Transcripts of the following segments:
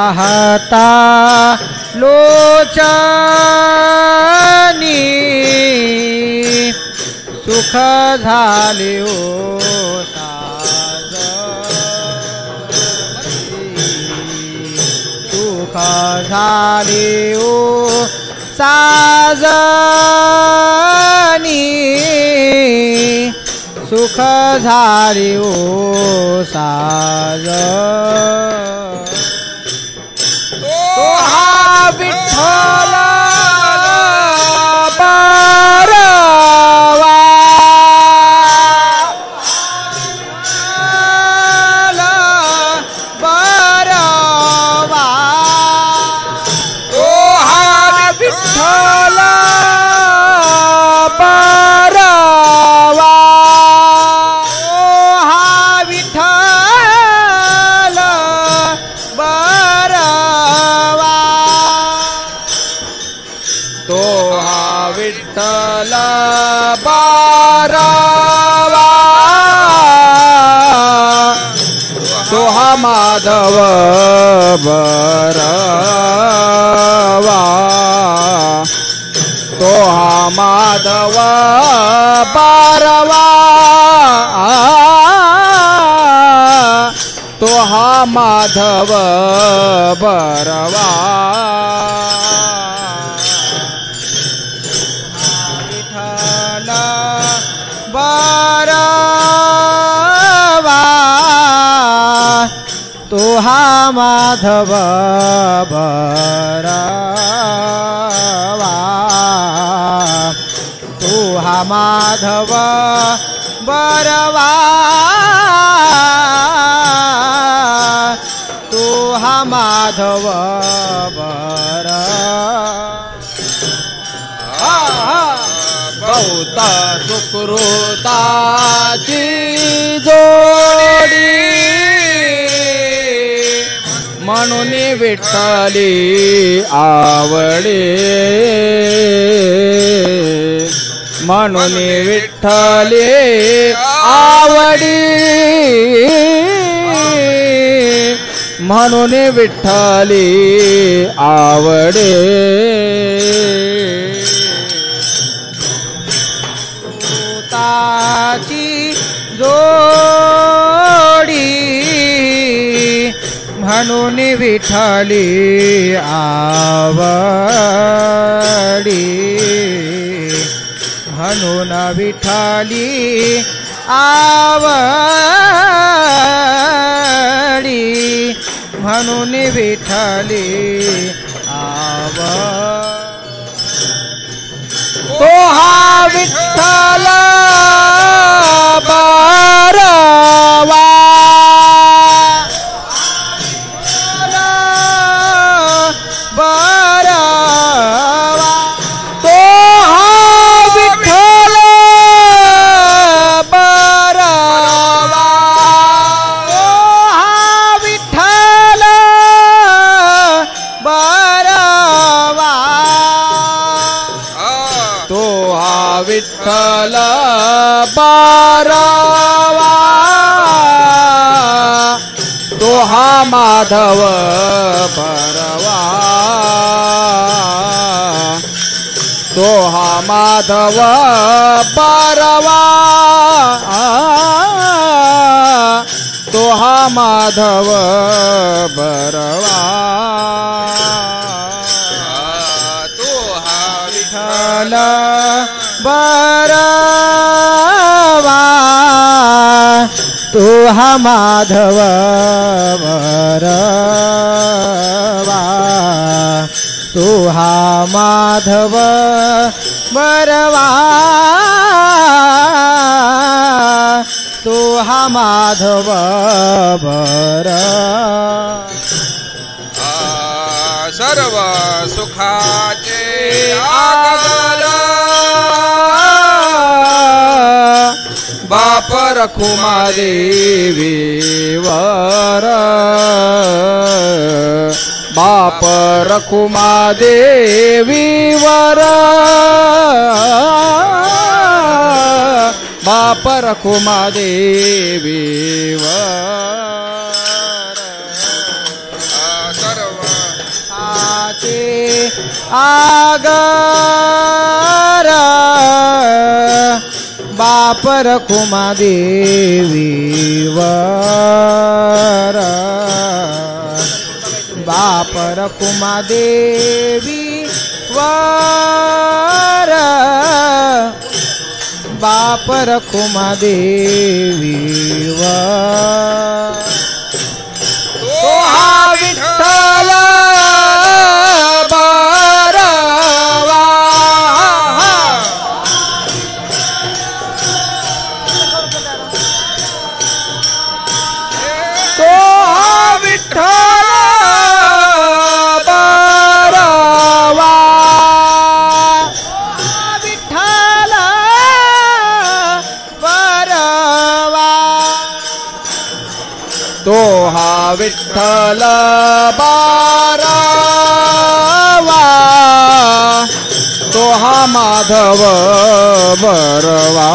पाहता लोचनी सुख झाले ओ सुख झाले ओ साजनी सुख झाले ओ साज तो हा विठ्ठल बरवा बरवा तो हा विठ्ठल बरवा विठ्ठल बारवा तो हा माधव बरवा तो हा माधव बारवा तो हा माधव बरवा बरवा तो हा माधव बरवा तो हा माधव बरवा तो हा माधव बहुत सुकृताची जोडी म्हणून विठ्ठली आवडे म्हणून विठ्ठली आवडी म्हणून विठ्ठली आवडे ची जोडी म्हणून विठ्ठली आवडी म्हणून विठ्ठली आवडी म्हणून विठ्ठली तो हा विठ्ठल बरवा बरवा तो हा विठ्ठल बरवा तो हा विठ्ठल बरवा तो हा विठ्ठल बरवा तो हा माधव बरवा तो हा माधव बरवा तो हा माधव बरवा तो हा विठ्ठल बरवा तो हा माधव बरवा तो हा माधव बरवा तो हा माधव सर्व सुखाचे आगर बाप रखुमा देवीवर बाप रखुमा देवीवर बाप रखुमा देवीवर सर्व आगर बाप रखुमा देवीवर बाप रखुमा देवीवर बाप रखुमा देवीवर तो हा विठ्ठल बरवा तो हा विठ्ठल बरवा विठ्ठल बरवा तो हा विठ्ठल बारवा तो हा माधव बरवा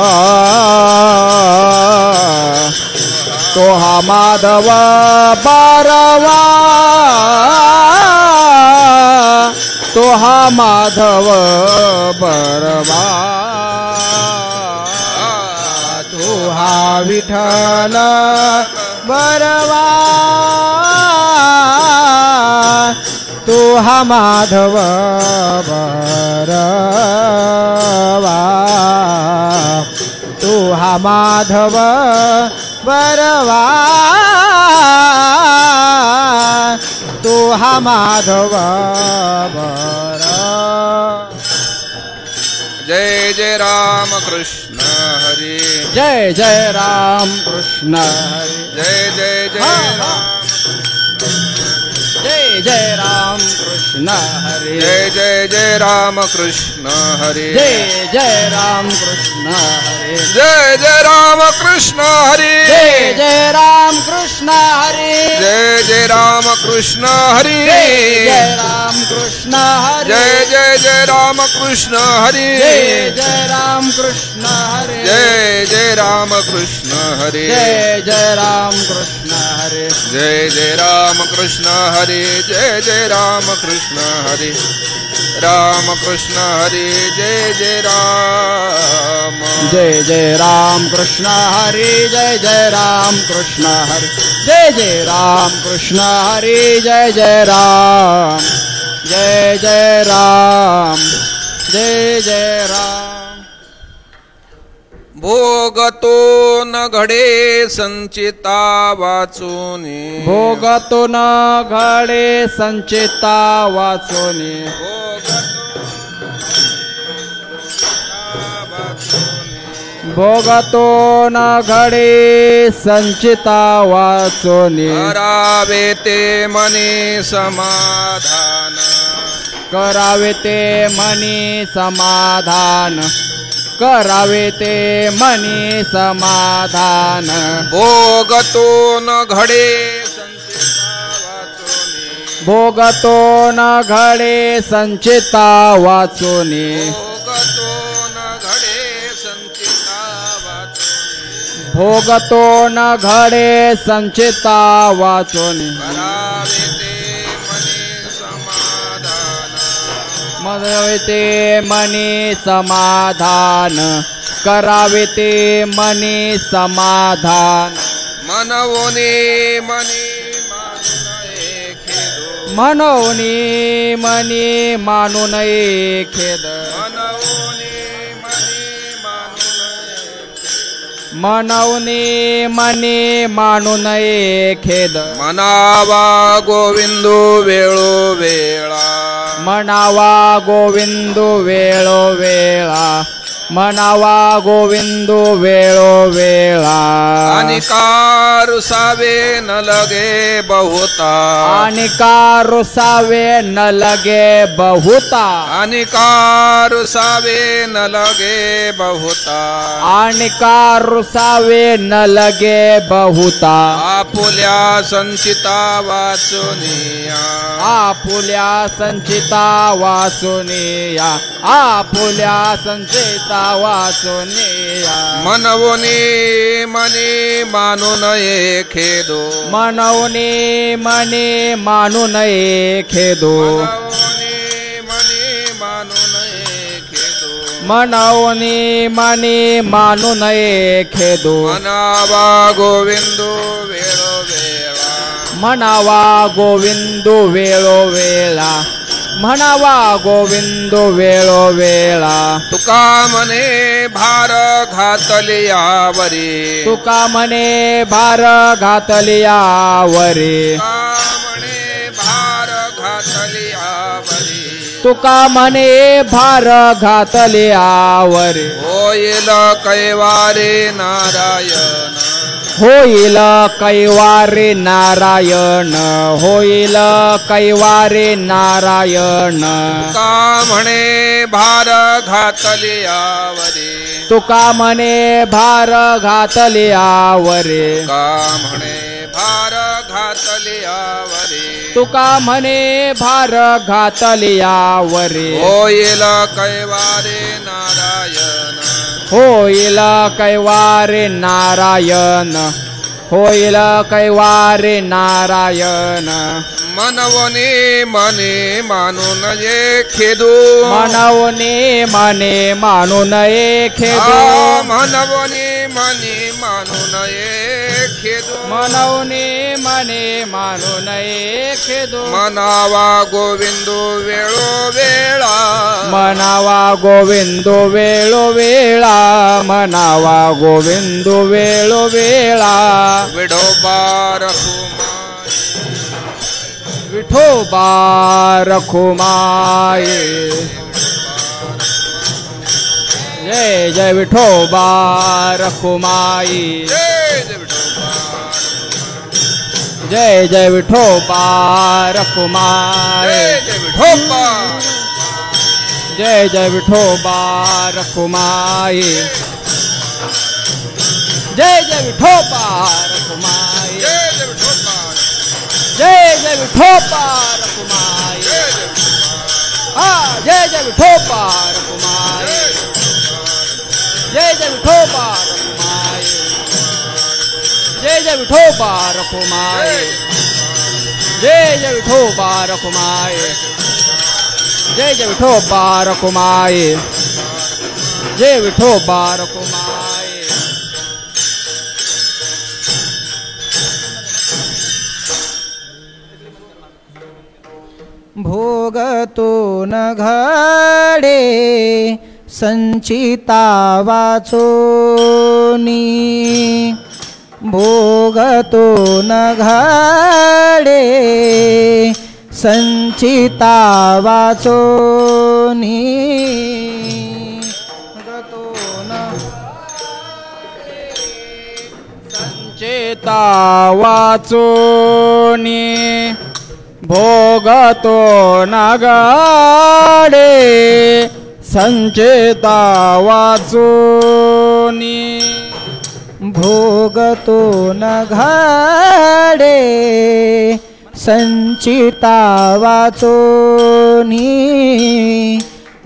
तो हा माधव बारवा तो हा माधव बरवा तो हा विठ्ठल बरवा तो हा माधव बरवा तो हा माधव बरवा तो हा माधव बरवा जय जय राम कृष्ण हरी जय जय राम कृष्ण हरी जय जय जय राम जय जय राम कृष्ण हरे जय जय जय राम कृष्ण हरे जय जय राम कृष्ण हरे जय जय राम कृष्ण हरे जय जय राम कृष्ण हरे जय जय राम कृष्ण हरे जय जय राम कृष्ण हरे जय जय जय राम कृष्ण हरे जय जय राम कृष्ण हरे जय जय राम कृष्ण हरे जय जय राम कृष्ण हरे जय जय राम कृष्ण हरे जय जय राम कृष्ण हरे राम कृष्ण हरे जय जय राम जय जय राम कृष्ण हरे जय जय राम कृष्ण हरे जय जय राम कृष्ण हरे जय जय राम जय जय राम जय जय राम भोगतो न घडे संचिता वाचूनी भोगतो न घडे संचिता वाचोनी भोगतो न घडे संचिता वाचोनी करावे ते मनी समाधान करावे ते मनी समाधान करावे ते मनी समाधान भोगतो न घडे संचिता वाचूनी भोगतो न घडे संचिता वाचोनी भोगतो न घडे संचिता वाचूनी भोगतो न घडे संचिता वाचोनी करावे ते मनी समाधान करावे ते मनी समाधान मनवोनी मनी मनोनी मनी मानू नये खेद मनवनी मनी मानू नये खेद मनावा गोविंदू वेळो वेळा मनावा गोविंदू वेळो वेळा मनावा गोविंदू वेळो वेळा आणि कारुसावे न लगे बहुता आणि कारुसावे न लगे बहुता आणि कारुसावे न लगे बहुता आणि कारुसावे न लगे बहुता आपुल्या संचिता वाचुनिया आपुल्या संचिता वाचुनिया आपुल्या संचिता वाचुनिया मनवोनी मनी मानू नये खेदो मनवनी मनी मानू नये खेदो मनवोनी मनी मनवनी मनी मानू नये खेदू मनावा गोविंदू वेळो वेळा म्हणावा गोविंदू वेळो वेळा म्हणावा गोविंदू वेळो वेळा तुका मने भार घातली यावरी तुका म्हणे भार घातली यावरी तुका म्हणे भार घातली आवरे होईल कैवारे नारायण होईल कैवारे नारायण होईल कैवारे नारायण तुका म्हणे भार घातली आवरे तुका म्हणे भार घातली आवरे तुका म्हणे भार घातली आवरे तुका म्हणे भार घातली आवरे होईल कैवारे नारायण होईल कैवारे नारायण होईल कैवारे नारायण मनवने मने मानून ये खेदू मनवने मने मानू नये खेदू मनवने मने मानून ये खेदू मनवने मने मानू नये खेदू मनावा गोविंदू वेळो वेळा मनावा गोविंदू वेळो वेळा मनावा गोविंदू वेळो वेळा विठोबा विठोबा रखुमाये जय जय विठोबा रखुमाई जय जय विठोबा रखुमाई जय जय विठोबा रखुमाई जय जय विठोबा रखुमाई जय जय विठोबा रखुमाई हाँ जय जय विठोबा रखुमाई जय जय विठोबा रखुमाई जय जय विठोबा रखुमाई जय जय विठोबा रखुमाई जय जय विठोबा रखुमाई जय विठोबा रखुमाई भोगतो न घडे संचिता वाचोनी भोगतो न घडे संचिता वाचोनी भोगतो न संचिता वाचोनी भोगतो नगाडे संचिता वाचोनी भोगतो न घडे संचिता वाचोनी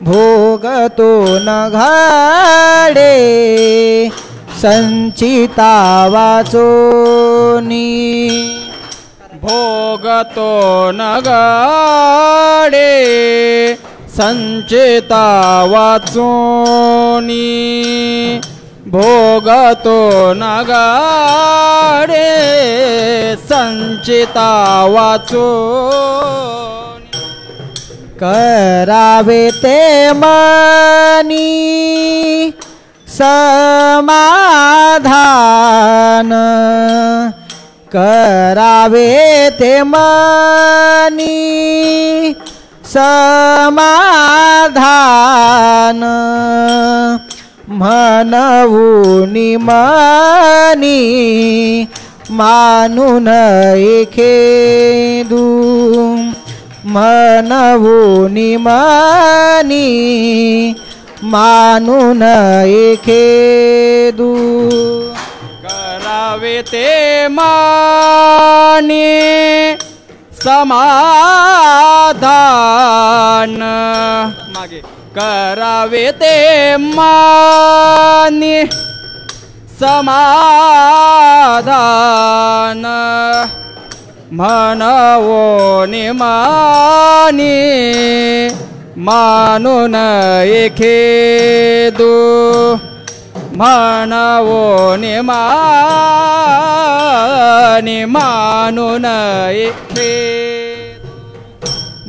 भोगतो न घडे संचिता वाचोनी भोगतो नगाडे संचिता वाचोनी भोगतो नगाडे संचिता वाचोनी करावे ते मनी समाधान करावे ते मनी समाधान म्हणूनी मनी मानून खेदू म्हणूनी मनी मानून खेदू करावे ते माने समाधान मागे करावे ते माने समाधान म्हणूनी माने मानून एखेदू म्हणावो निमानी मानून एखे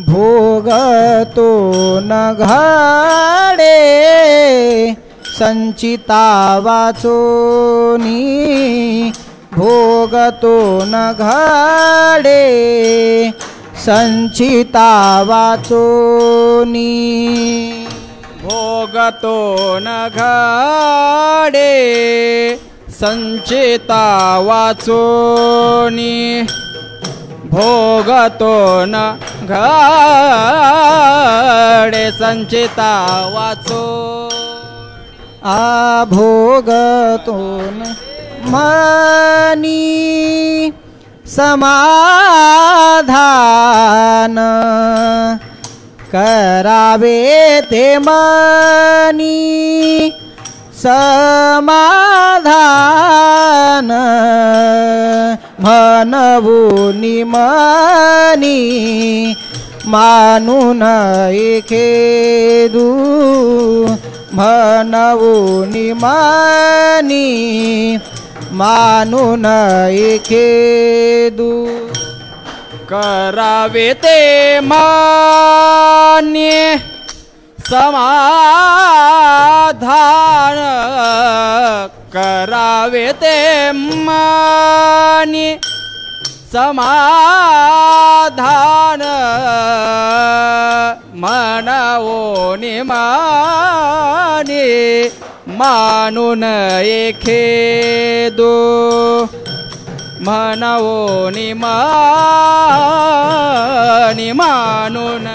भोगतो न घाडे संचिता वाचोनी भोगतो न घाडे संचिता वाचोनी भोगतो न घाडे संचिता वाचोनी भोगतो न घाडे संचिता वाचो आ भोगतो न मनी समाधान करावे ते मनी समाधान म्हणवूनी मनी मानून एखेदू म्हणवूनी मनी मानून एखेदू करावे ते मान्य समाधान करावे ते मान्य समाधान म्हणावो निमानी मानून एखेदू म्हणावो निमानी मानून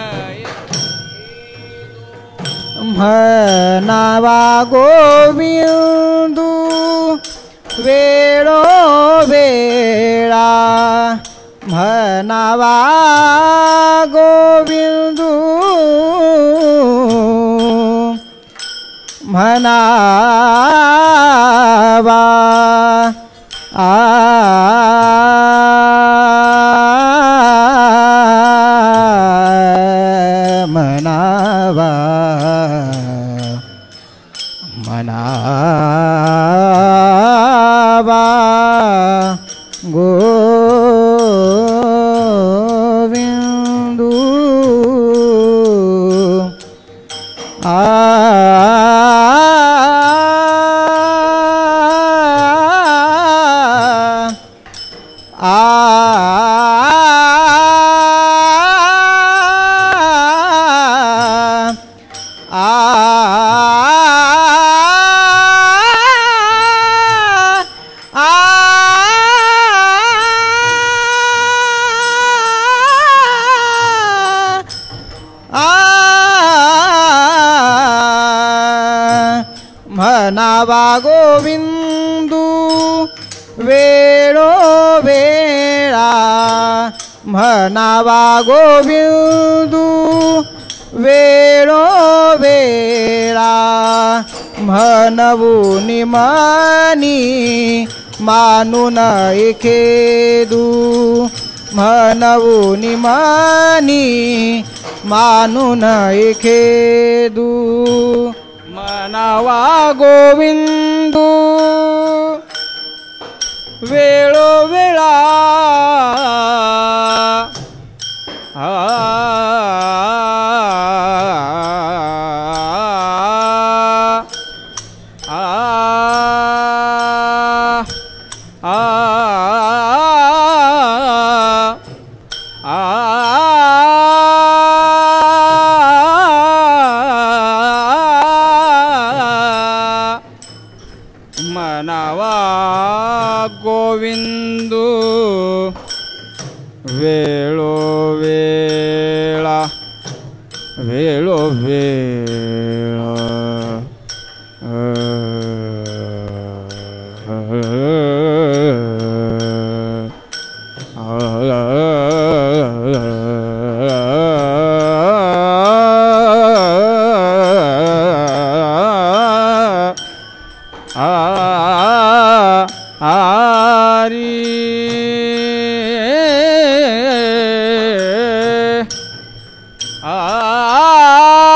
म्हणावा गोविंदू वेळो वेळा म्हणावा गोविंदू म्हणावा म्हणावा म्हणावा गोविंदू म्हणावा गोविंदू वेळो वेळा म्हणावा गोविंदू वेळो वेळा म्हणवूनी मनी मानून एखेदू म्हणवूनी मनी मानून एखेदू म्हणावा गोविंदू वेळो वेळा म्हणावा गोविंदू वेळो वेळा वेळो वेळा आ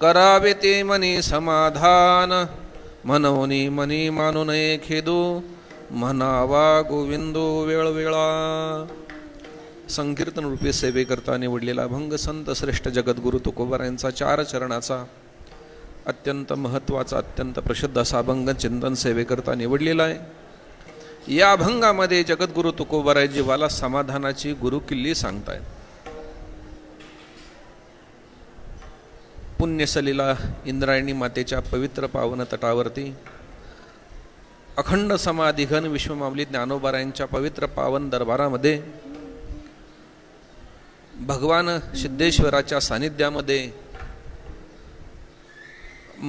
करावे ते मनी समाधान, मनोनी मनी मानू नये खेदू, म्हणावा गोविंदो वेळवेळा. संकीर्तन रूपी सेवेकरता निवडलेला अभंग संत श्रेष्ठ जगद्गुरु तुकोबारायांचा 4 चरणाचा अत्यंत महत्त्वाचा अत्यंत प्रसिद्ध असा अभंग चिंतन सेवेकरता निवडलेला आहे. या अभंगामध्ये जगद्गुरु तुकोबाराय जीवाला समाधानाची गुरुकिल्ली सांगतायत. पुण्यसलीला इंद्रायणी मातेच्या पवित्र पावन तटावरती अखंड समाधिघन विश्वमाऊली ज्ञानोबारायांच्या पवित्र पावन दरबारामध्ये भगवान सिद्धेश्वराच्या सानिध्यामध्ये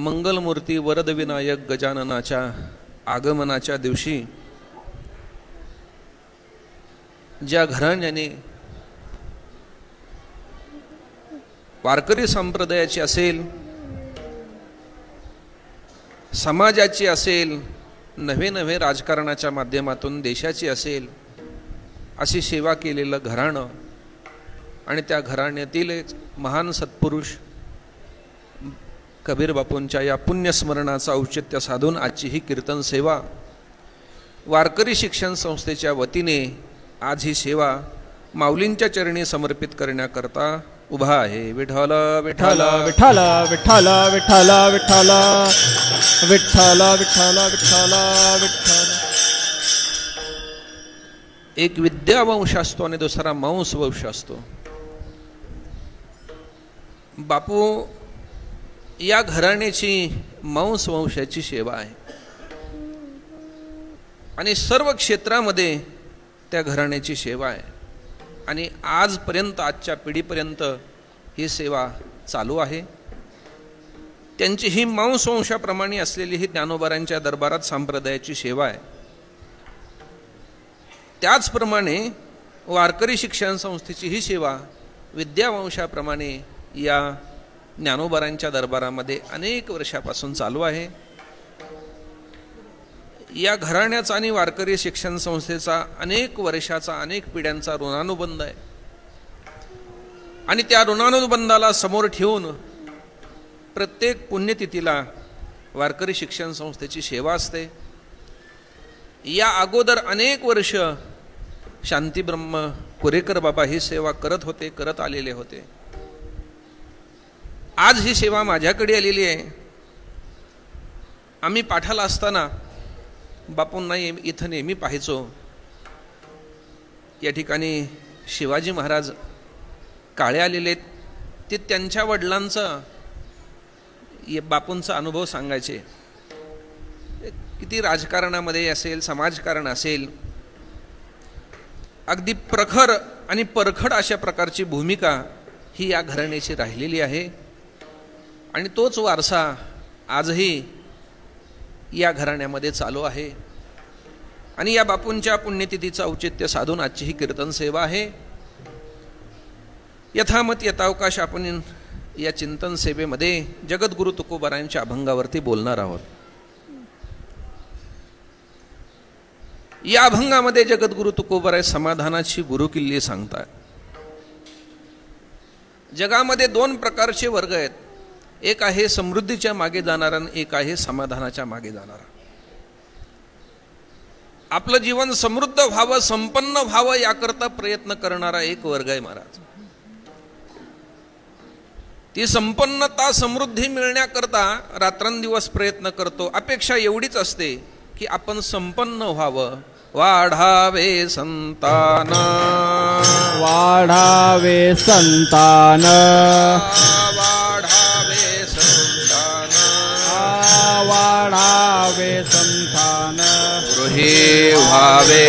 मंगलमूर्ती वरदविनायक गजाननाच्या आगमनाच्या दिवशी ज्या घराण्याने वारकरी संप्रदायाची असेल, समाजाची असेल, नवे नवे राजकारणाच्या माध्यमातून देशाची असेल अशी सेवा केलेलं घराणं आणि त्या घराण्यातील महान सत्पुरुष कबीर बापूंच्या या पुण्यस्मरणाचा औचित्य साधून आजची ही कीर्तन सेवा वारकरी शिक्षण संस्थेच्या वतीने आज ही सेवा माऊलींच्या चरणी समर्पित करण्याकरता उभा आहे. विठ्ठल विठ्ठल विठ्ठल विठ्ठल विठ्ठल विठ्ठल विठ्ठल विठ्ठल विठ्ठल विठ्ठल. एक विद्यावंश असतो आणि दुसरा मांस वंश असतो. बापू या घराण्याची मांस वंशाची सेवा आहे आणि सर्व क्षेत्रामध्ये त्या घराण्याची सेवा आहे आणि आजपर्यंत आजच्या पिढीपर्यंत ही सेवा चालू आहे. त्यांची ही मांस वंशाप्रमाणे असलेली ही ज्ञानोबारांच्या दरबारात संप्रदायाची सेवा आहे. त्याचप्रमाणे वारकरी शिक्षण संस्थेची ही सेवा विद्यावंशाप्रमाणे या ज्ञानोबारांच्या दरबारामध्ये अनेक वर्षापासून चालू आहे. या घराण्याचा आणि वारकरी शिक्षण संस्थेचा अनेक वर्षाचा अनेक पिढ्यांचा ऋणानुबंध आहे आणि त्या ऋणानुबंधाला समोर ठेवून प्रत्येक पुण्यतिथीला वारकरी शिक्षण संस्थेची सेवा असते. या अगोदर अनेक वर्ष शांतीब्रह्म कुरेकर बाबा ही सेवा करत आलेले होते. आज ही सेवा माझ्याकडे आलेली आहे. आम्ही पाठाला असताना बापूंना इथं नेहमी पाहायचो. या ठिकाणी शिवाजी महाराज काळे आलेले ते त्यांच्या वडिलांचं बापूंचा अनुभव सांगायचे. किती राजकारणामध्ये असेल, समाजकारण असेल, अगदी प्रखर आणि परखड अशा प्रकारची भूमिका ही या घराण्याची राहिलेली आहे आणि तोच वारसा आजही या घराण्यामध्ये चालू आहे. आणि या बापूंच्या पुण्यतिथीचं औचित्य साधून आजची ही कीर्तन सेवा आहे. यथामत यथावकाश आपण या चिंतन सेवेमध्ये जगद्गुरु तुकोबारायांच्या अभंगावरती बोलणार आहोत. या अभंगामध्ये जगद्गुरु तुकोबाराय समाधानाची गुरुकिल्ली सांगतात. जगामध्ये 2 प्रकारचे वर्ग आहेत. एक आहे समृद्धीच्या मागे जाणारा आणि एक आहे समाधानाच्या मागे जाणारा. आपलं जीवन समृद्ध व्हावं, संपन्न व्हावं याकरता प्रयत्न करणारा एक वर्ग आहे महाराज. ती संपन्नता समृद्धी मिळण्याकरता रात्रंदिवस प्रयत्न करतो. अपेक्षा एवढीच असते की आपण संपन्न व्हावं. वाढावे संतान, वाढावे संतान, वाढावे संतान, गृही व्हावे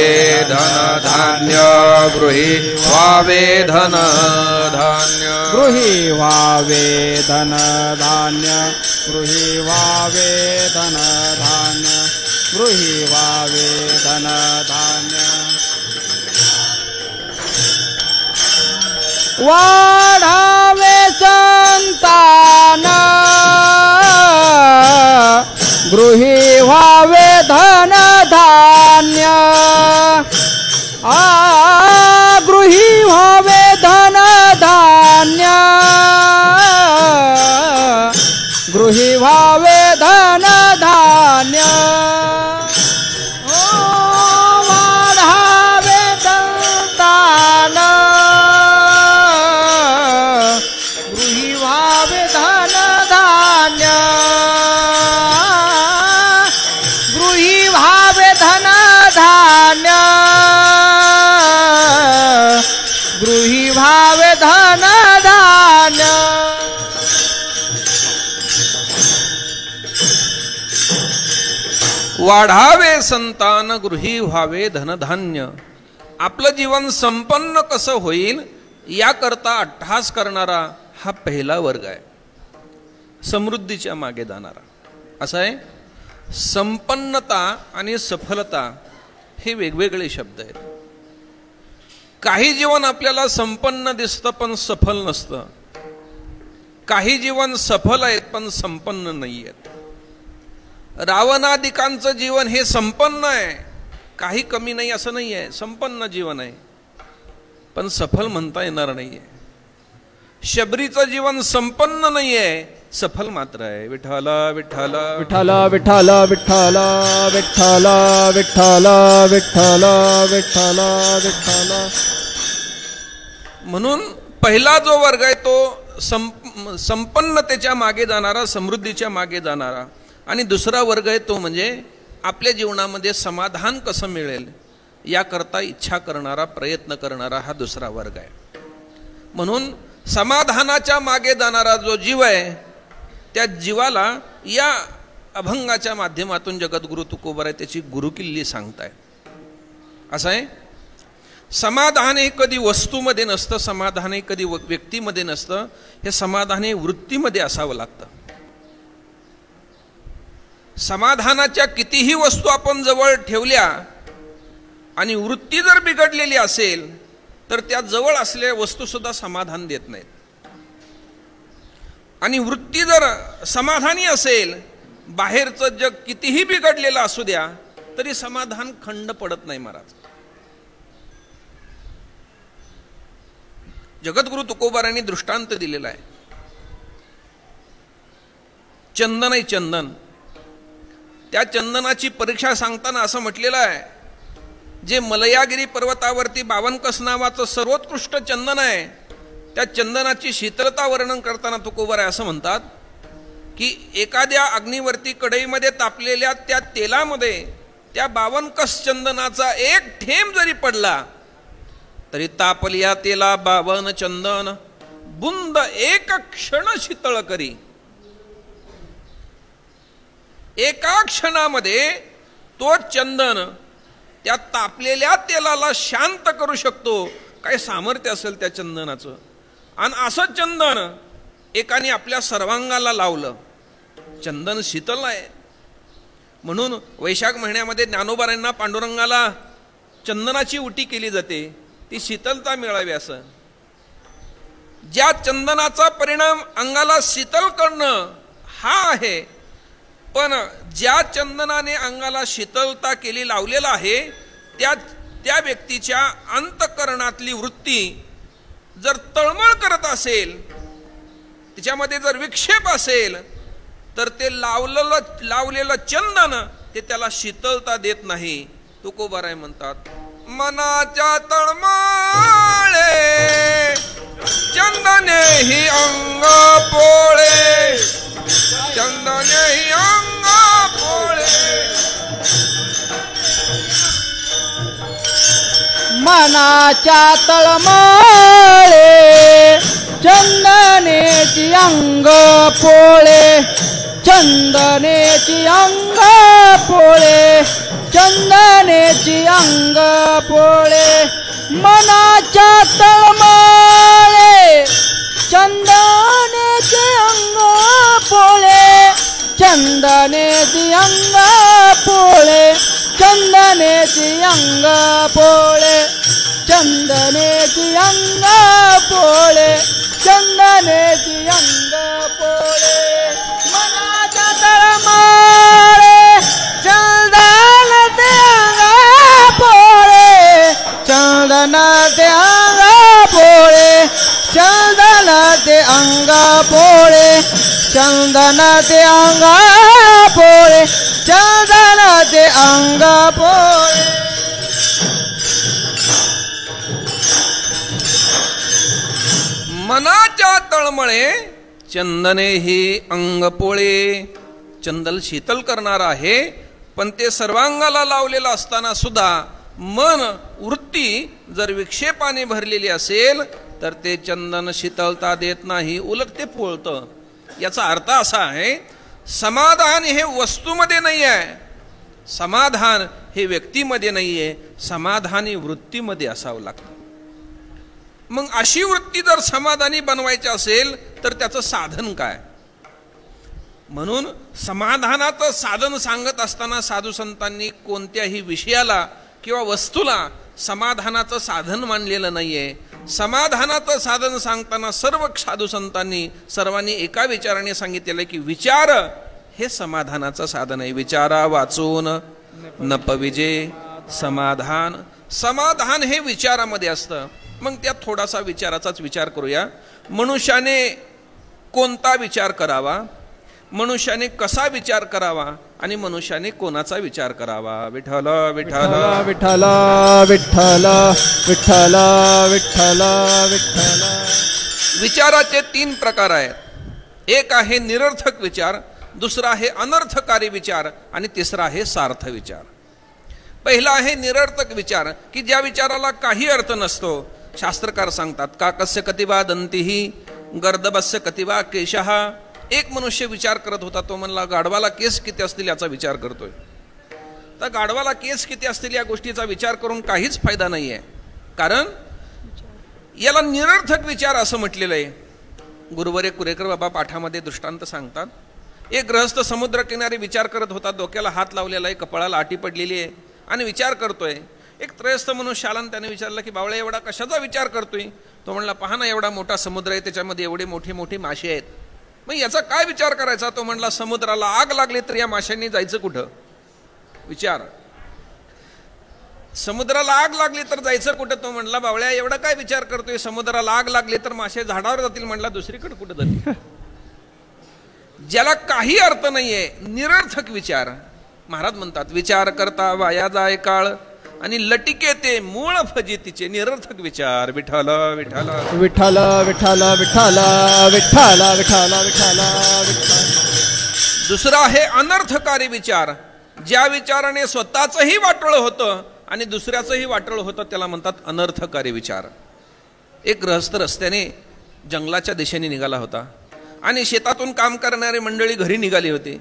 धन धान्य, गृही व्हावे धन धान्य, गृही व्हावे धन धान्य, गृही व्हावे धन धान्य, गृही व्हावे धन धान्य. वाढावे संतान, गृही व्हावे धन धान्य, गृही व्हावे धन धान्य, वाढावे संतान गृही व्हावे धनधान्य. आपलं जीवन संपन्न कसं होईल याकरता अट्टहास करणारा हा पहिला वर्ग आहे, समृद्धीच्या मागे जाणारा. असं आहे, संपन्नता आणि सफलता हे वेगवेगळे शब्द आहेत. काही जीवन आपल्याला संपन्न दिसतं पण सफल नसतं, काही जीवन सफल आहेत पण संपन्न नाही आहेत. रावणादिकांचं जीवन हे संपन्न आहे, काही कमी नाही असं नाही आहे, संपन्न जीवन आहे पण सफल म्हणता येणार नाहीये. शबरीचं जीवन संपन्न नाहीये, सफल मात्र आहे. विठ्ठल विठ्ठल विठ्ठल विठ्ठल विठ्ठल विठ्ठल विठ्ठल विठ्ठल विठ्ठल विठ्ठल. म्हणून पहिला जो वर्ग आहे तो संपन्नतेच्या मागे जाणारा, समृद्धीच्या मागे जाणारा. आणि दुसरा वर्ग आहे तो म्हणजे आपल्या जीवनामध्ये समाधान कसं मिळेल याकरता इच्छा करणारा, प्रयत्न करणारा हा दुसरा वर्ग आहे. म्हणून समाधानाच्या मागे जाणारा जो जीव आहे त्या जीवाला या अभंगाच्या माध्यमातून जगद्गुरु तुकोबाराय त्याची गुरुकिल्ली सांगताय. असं आहे, समाधान हे कधी वस्तूमध्ये नसतं, समाधान हे कधी व्यक्तीमध्ये नसतं, हे समाधान हे वृत्तीमध्ये असावं लागतं. समाधानाच्या कितीही वस्तू आपण जवळ ठेवल्या आणि वृत्ती जर बिघडलेली असेल तर त्या जवळ असलेल्या वस्तू सुद्धा समाधान देत नाहीत. आणि वृत्ती जर समाधानी असेल, बाहेरचं जग कितीही बिघडलेलं असू द्या तरी समाधान खंड पडत नाही महाराज. जगद्गुरु तुकोबारायांनी दृष्टांत दिलेला आहे. चंदन आहे चंदन, त्या चंदनाची परीक्षा सांगताना असं म्हटलेलं आहे, जे मलयागिरी पर्वतावरती 52 कस नावाचं सर्वोत्कृष्ट चंदन आहे, त्या चंदनाची शीतलता वर्णन करताना तुकोबाराय असं म्हणतात की एखाद्या अग्नीवरती कढईमध्ये तापलेल्या त्या तेलामध्ये त्या 52 कस चंदनाचा एक थेंब जरी पडला तरी तापल्या तेला 52 चंदन बुंद एक क्षण शीतळ करी. एका क्षणामध्ये तो चंदन त्या तापलेल्या तेलाला शांत करू शकतो. काय सामर्थ्य असेल त्या चंदनाचं. आणि असं चंदन एकाने आपल्या सर्वांगाला लावलं. चंदन शीतल आहे. म्हणून वैशाख महिन्यामध्ये ज्ञानोबारायांना पांडुरंगाला चंदनाची उटी केली जाते, ती शीतलता मिळावी असं. ज्या चंदनाचा परिणाम अंगाला शीतल करणं हा आहे, पण ज्या चंदनाने अंगाला शीतलता केली लावलेला आहे त्या व्यक्तीच्या अंतःकरणातली वृत्ती जर तळमळ करत असेल, तिच्यामध्ये जर विक्षेप असेल तर ते लावलेलं चंदन ते त्याला शीतलता देत नाही. तुकोबाराय म्हणतात, मनाच्या तळमळे चंदने ही अंग पोळे, चंदने ही अंग पोळे. मनाच्या तळमळे चंदनेची अंग पोळे, चंदनेची अंग पोळे, चंदनेची अंग पोळे. मनाच्या तळमळे चंदनेची अंग पोळे, चंदनेची अंग पोळे, चंदनेची अंग पोळे, चंदनेची अंग पोळे, चंदनेची अंग पोळे. मनाच्या तळमळे चंदन ते अंग पोळे, चंदन ते अंग पोळे, चंदन ते अंग पोळे, चंदन ते अंग पोळे, चंदन ते अंग पोळे. मनाच्या तळमळे चंदने ही अंग पोळे. चंदन शीतल करणार आहे, पण ते सर्वांगाला लावलेलं असताना सुद्धा मन वृत्ती जर विक्षेपाने भरलेली असेल तर ते चंदन शीतलता देत नाही, उलट ते पोळतं. याचा अर्थ असा आहे, समाधान हे वस्तूमध्ये नाही आहे, समाधान हे व्यक्तीमध्ये नाहीये, समाधानी वृत्तीमध्ये असावं लागतं. मग अशी वृत्ती जर समाधानी बनवायची असेल तर त्याचं साधन काय? म्हणून समाधानाचं साधन सांगत असताना साधू संतांनी कोणत्याही विषयाला किंवा वस्तूला समाधानाचं साधन मानलेलं नाहीये. समाधानाचं साधन सांगताना सर्व साधू संतांनी सर्वांनी एका विचाराने सांगितलेलं की विचार हे समाधानाचं साधन आहे. विचारा वाचून नपविजे समाधान. समाधान हे विचारामध्ये असतं. मग त्यात थोडासा विचाराचाच विचार करूया. मनुष्याने कोणता विचार करावा, मनुष्याने कसा विचार करावा आणि मनुष्याने कोणाचा विचार करावा. विठ्ठल विठ्ठल विठ्ठल विठ्ठल विठ्ठल विठ्ठल विठ्ठल. विचाराचे 3 प्रकार आहेत. एक आहे निरर्थक विचार, दुसरा आहे अनर्थकारी विचार आणि तिसरा आहे सार्थ विचार. पहिला आहे निरर्थक विचार की ज्या विचाराला काही अर्थ नसतो. शास्त्रकार सांगतात का कस्य कतिवा दंतिही गर्दबस्य कतिवा केशः. एक मनुष्य विचार करत होता. तो म्हणला गाढवाला केस किती असतील याचा विचार करतोय. तर गाढवाला केस किती असतील या गोष्टीचा विचार करून काहीच फायदा नाहीये, कारण याला निरर्थक विचार असं म्हटलेलं आहे. गुरुवरे कुरेकर बाबा पाठामध्ये दृष्टांत सांगतात. एक गृहस्थ समुद्रकिनारी विचार करत होता. डोक्याला हात लावलेला आहे, कपाळाला आटी पडलेली आहे आणि विचार करतोय. एक त्रयस्थ मनुष्य आला आणि त्याने विचारलं की बावळा एवढा कशाचा विचार करतोय? तो म्हणला पहा ना, एवढा मोठा समुद्र आहे, त्याच्यामध्ये एवढे मोठे मोठे मासे आहेत, मग याचा काय विचार करायचा? तो म्हणला समुद्राला आग लागली तर या माशांनी जायचं कुठं? विचार. समुद्राला आग लागली तर जायचं कुठं? तो म्हणला बावळ्या एवढा काय विचार करतोय? समुद्राला आग लागली तर मासे झाडावर जातील. म्हणला दुसरीकडे कुठं जातील? ज्याला काही अर्थ नाहीये, निरर्थक विचार. महाराज म्हणतात विचार करता वाया जाय काळ आणि लटिके ते मूळ फजितीचे. निरर्थक विचार. विठ्ठल विठ्ठल विठ्ठल विठ्ठल विठ्ठल विठ्ठल विठ्ठल विठ्ठल विठ्ठल. दुसरा आहे अनर्थकारी विचार. ज्या विचाराने स्वतःचंही वाटोळं होतं आणि दुसऱ्याचंही वाटोळं होतं त्याला म्हणतात अनर्थकारी विचार. एक गृहस्थ रस्त्याने जंगलाच्या दिशेने निघाला होता आणि शेतातून काम करणारी मंडळी घरी निघाली होती.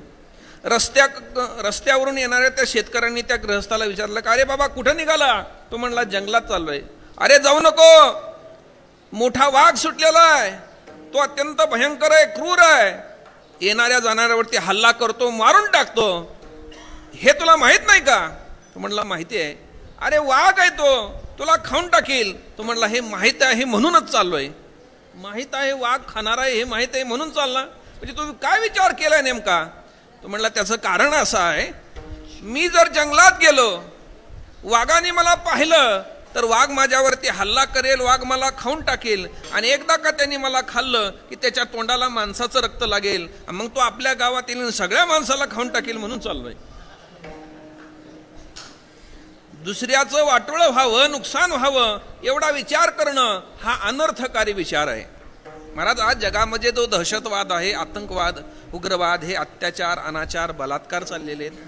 रस्त्यावरून येणाऱ्या त्या शेतकऱ्यांनी त्या गृहस्थाला विचारलं का अरे बाबा कुठं निघाला? तो म्हणला जंगलात चाललोय. अरे जाऊ नको, मोठा वाघ सुटलेला आहे, तो अत्यंत भयंकर आहे, क्रूर आहे, येणाऱ्या जाणाऱ्यावरती हल्ला करतो, मारून टाकतो, हे तुला माहित नाही का? तो म्हणला माहिती आहे. अरे वाघ आहे तो, तुला खाऊन टाकील. तो म्हणला हे माहित आहे म्हणूनच चाललोय. माहित आहे वाघ खाणार आहे हे माहित आहे म्हणून चालला, म्हणजे तू काय विचार केलाय नेमका? तो म्हणला त्याचं कारण असं आहे, मी जर जंगलात गेलो, वाघाने मला पाहिलं तर वाघ माझ्यावरती हल्ला करेल, वाघ मला खाऊन टाकेल आणि एकदा का त्यांनी मला खाल्लं की त्याच्या तोंडाला माणसाचं रक्त लागेल, मग तो आपल्या गावातील सगळ्या माणसाला खाऊन टाकेल म्हणून चाललोय. दुसऱ्याचं वाटोळं व्हावं, नुकसान व्हावं एवढा विचार करणं हा अनर्थकारी विचार आहे. महाराज आज जगामध्ये जो दहशतवाद आहे, आतंकवाद, उग्रवाद, हे अत्याचार, अनाचार, बलात्कार चाललेले आहेत,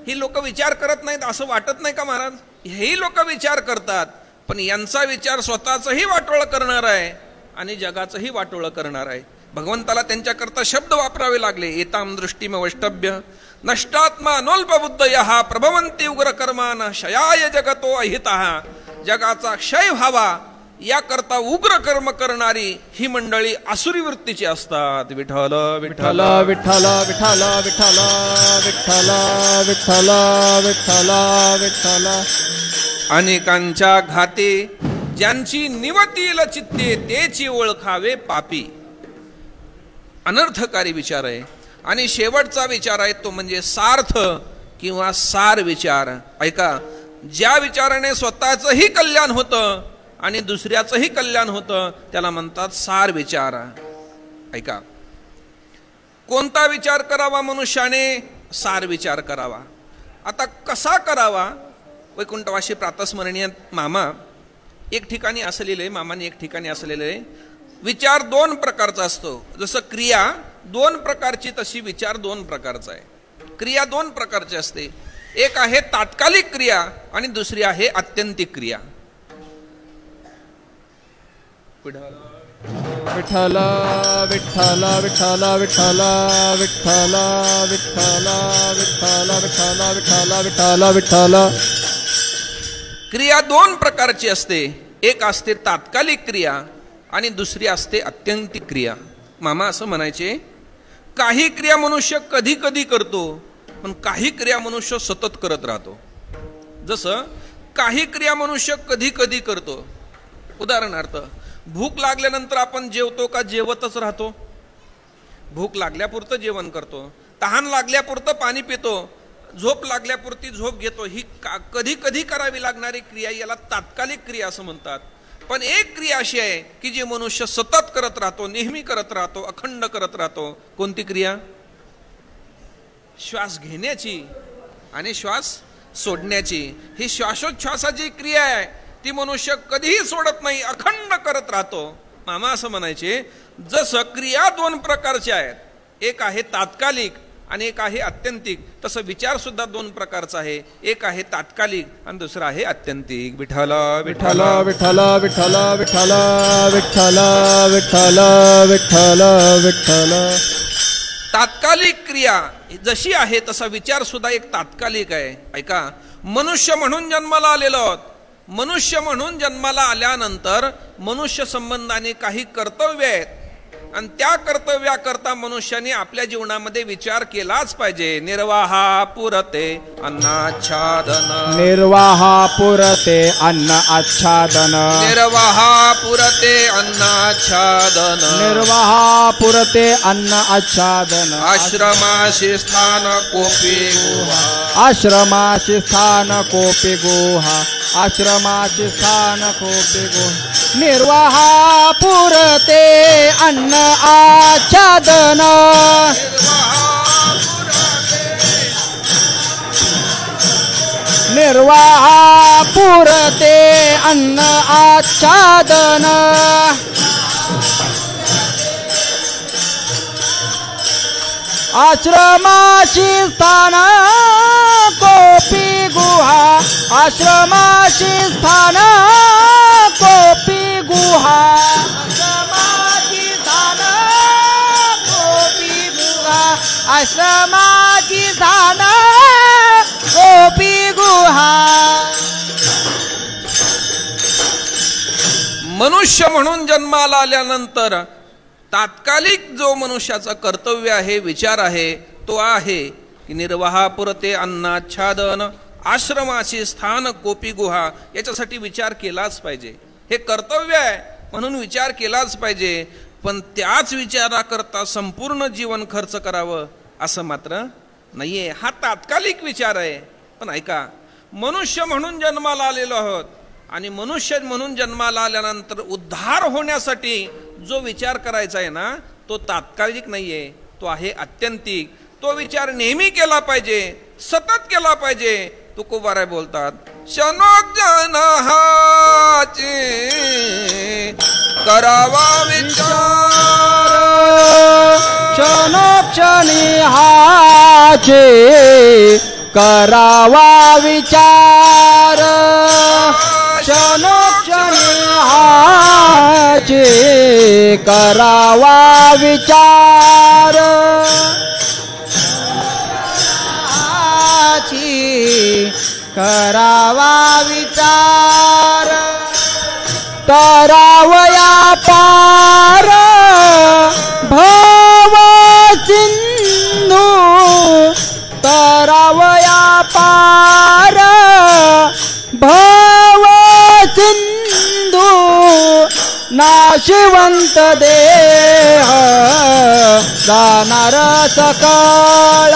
ही लोक विचार करत नाहीत असं वाटत नाही का महाराज? हेही लोक विचार करतात, पण यांचा विचार स्वतःचंही वाटोळं करणार आहे आणि जगाचंही वाटोळं करणार आहे. भगवंताला त्यांच्याकरता शब्द वापरावे लागले. एताम दृष्टीम वैष्टभ्य नष्टात्मा नोल्पबुद्धयः प्रभवन्ति उग्रकर्मान क्षयाय जगतो अहितः. जगाचा क्षय व्हावा याकरता उग्र कर्म करणारी ही मंडळी आसुरी वृत्तीची असतात. विठ्ठल विठ्ठल विठ्ठल विठ्ठल विठ्ठल विठ्ठल विठ्ठल विठ्ठल विठ्ठल. अनेकांच्या घाते ज्यांची निवतील चित्ते तेची ओळखावे पापी. अनर्थकारी विचार आहे. आणि शेवटचा विचार आहे तो म्हणजे सार्थ किंवा सार विचार. ऐका, ज्या विचाराने स्वतःचंही कल्याण होतं आणि दुसऱ्याचंही कल्याण होतं त्याला म्हणतात सार विचार. ऐका, कोणता विचार करावा मनुष्याने? सार विचार करावा. आता कसा करावा? वैकुंठवासी प्रातस्मरणीय मामा एक ठिकाणी असलेले, मामाने एक ठिकाणी असलेले विचार 2 प्रकारचा असतो. जसं क्रिया 2 प्रकारची तशी विचार 2 प्रकारचा आहे. क्रिया 2 प्रकारची असते. एक आहे तात्कालिक क्रिया आणि दुसरी आहे आत्यंतिक क्रिया. विठ्ठल विठ्ठल विठ्ठल विठ्ठल विठ्ठल विठ्ठल विठ्ठल विठ्ठल विठ्ठल विठ्ठल विठ्ठल. क्रिया दोन प्रकारची असते. एक असते तात्कालिक क्रिया आणि दुसरी असते आत्यंतिक क्रिया. मामा असं म्हणायचे, काही क्रिया मनुष्य कधी कधी करतो, पण काही क्रिया मनुष्य सतत करत राहतो. जसं काही क्रिया मनुष्य कधी कधी करतो. उदाहरणार्थ, भूक लागल्यानंतर आपण जेवतो का जेवतच राहतो? भूक लागल्यापुरतं जेवण करतो, तहान लागल्यापुरतं पाणी पितो, झोप लागल्यापुरती झोप घेतो. ही कधी कधी करावी लागणारी क्रिया, याला तात्कालिक क्रिया असं म्हणतात. पण एक क्रिया अशी आहे की जी मनुष्य सतत करत राहतो, नेहमी करत राहतो, अखंड करत राहतो. कोणती क्रिया? श्वास घेण्याची आणि श्वास सोडण्याची. ही श्वासोच्छ्वासाची क्रिया आहे, ती मनुष्य कधीही सोडत नाही, अखंड करत राहतो. मामा असं म्हणायचे, जसं क्रिया दोन प्रकारच्या आहेत, एक आहे तात्कालिक आणि एक आहे आत्यंतिक, तसं विचार सुद्धा दोन प्रकारचा आहे. एक आहे तात्कालिक आणि दुसरा आहे आत्यंतिक. विठ्ठल विठ्ठल विठ्ठल विठ्ठल विठ्ठल विठ्ठल विठ्ठल विठ्ठल विठ्ठल. तात्कालिक क्रिया जशी आहे तसा विचार सुद्धा एक तात्कालिक आहे. ऐका, मनुष्य म्हणून जन्माला आलेलो आहोत. मनुष्य म्हणून जन्माला आल्यानंतर मनुष्य संबंधाने काही कर्तव्य आहेत आणि त्या कर्तव्याकरता मनुष्याने आपल्या जीवनामध्ये विचार केलाच पाहिजे. निर्वाहा पुरते अन्नाच्छादन, निर्वाहा पुरते अन्न आच्छादन, निर्वाहा पुरते अन्नाच्छादन, निर्वाहा पुरते अन्न आच्छादन. आश्रमाशी स्थान कोपी गुहा, आश्रमाची स्थान कोपी गुहा, आश्रमाची स्थान कोपी गुहा. निर्वाहा पुरते अन्न आच्छादन, निर्वाहा पुरते अन्न आच्छादन. आश्रमाची स्थान कोपी गुहा, आश्रमाची स्थान कोपी गुहा, आश्रमाची स्थान कोपी गुहा, आश्रमाची स्थान कोपी गुहा. मनुष्य म्हणून जन्माला आल्यानंतर तात्कालिक जो मनुष्याचा कर्तव्य आहे, विचार आहे, तो आहे की निर्वाहा पुरते अन्नाच्छादन, आश्रमाची स्थान कोपी गुहा. याच्यासाठी विचार केलाच पाहिजे. हे कर्तव्य आहे म्हणून विचार केलाच पाहिजे. पण त्याच विचाराकरता संपूर्ण जीवन खर्च करावं असं मात्र नाहीये. हा तात्कालिक विचार आहे. पण ऐका, मनुष्य म्हणून जन्माला आलेलो आहोत आणि मनुष्य म्हणून जन्माला आल्यानंतर उद्धार होण्यासाठी जो विचार करायचा आहे ना, तो तात्कालिक नाहीये, तो आहे आत्यंतिक. तो विचार नेहमी केला पाहिजे, सतत केला पाहिजे. तुकोबाराय बोलतात, शनोक जनहाचे करावा विचार, क्षणोक्षणी हाचे करावा विचार, क्षणोक्षणी हाचे करावा विचार. करावा विचार, तरावया पार भव सिंधू, तरावया पार भव सिंधू. नाशिवंत देह जाणार सकळ,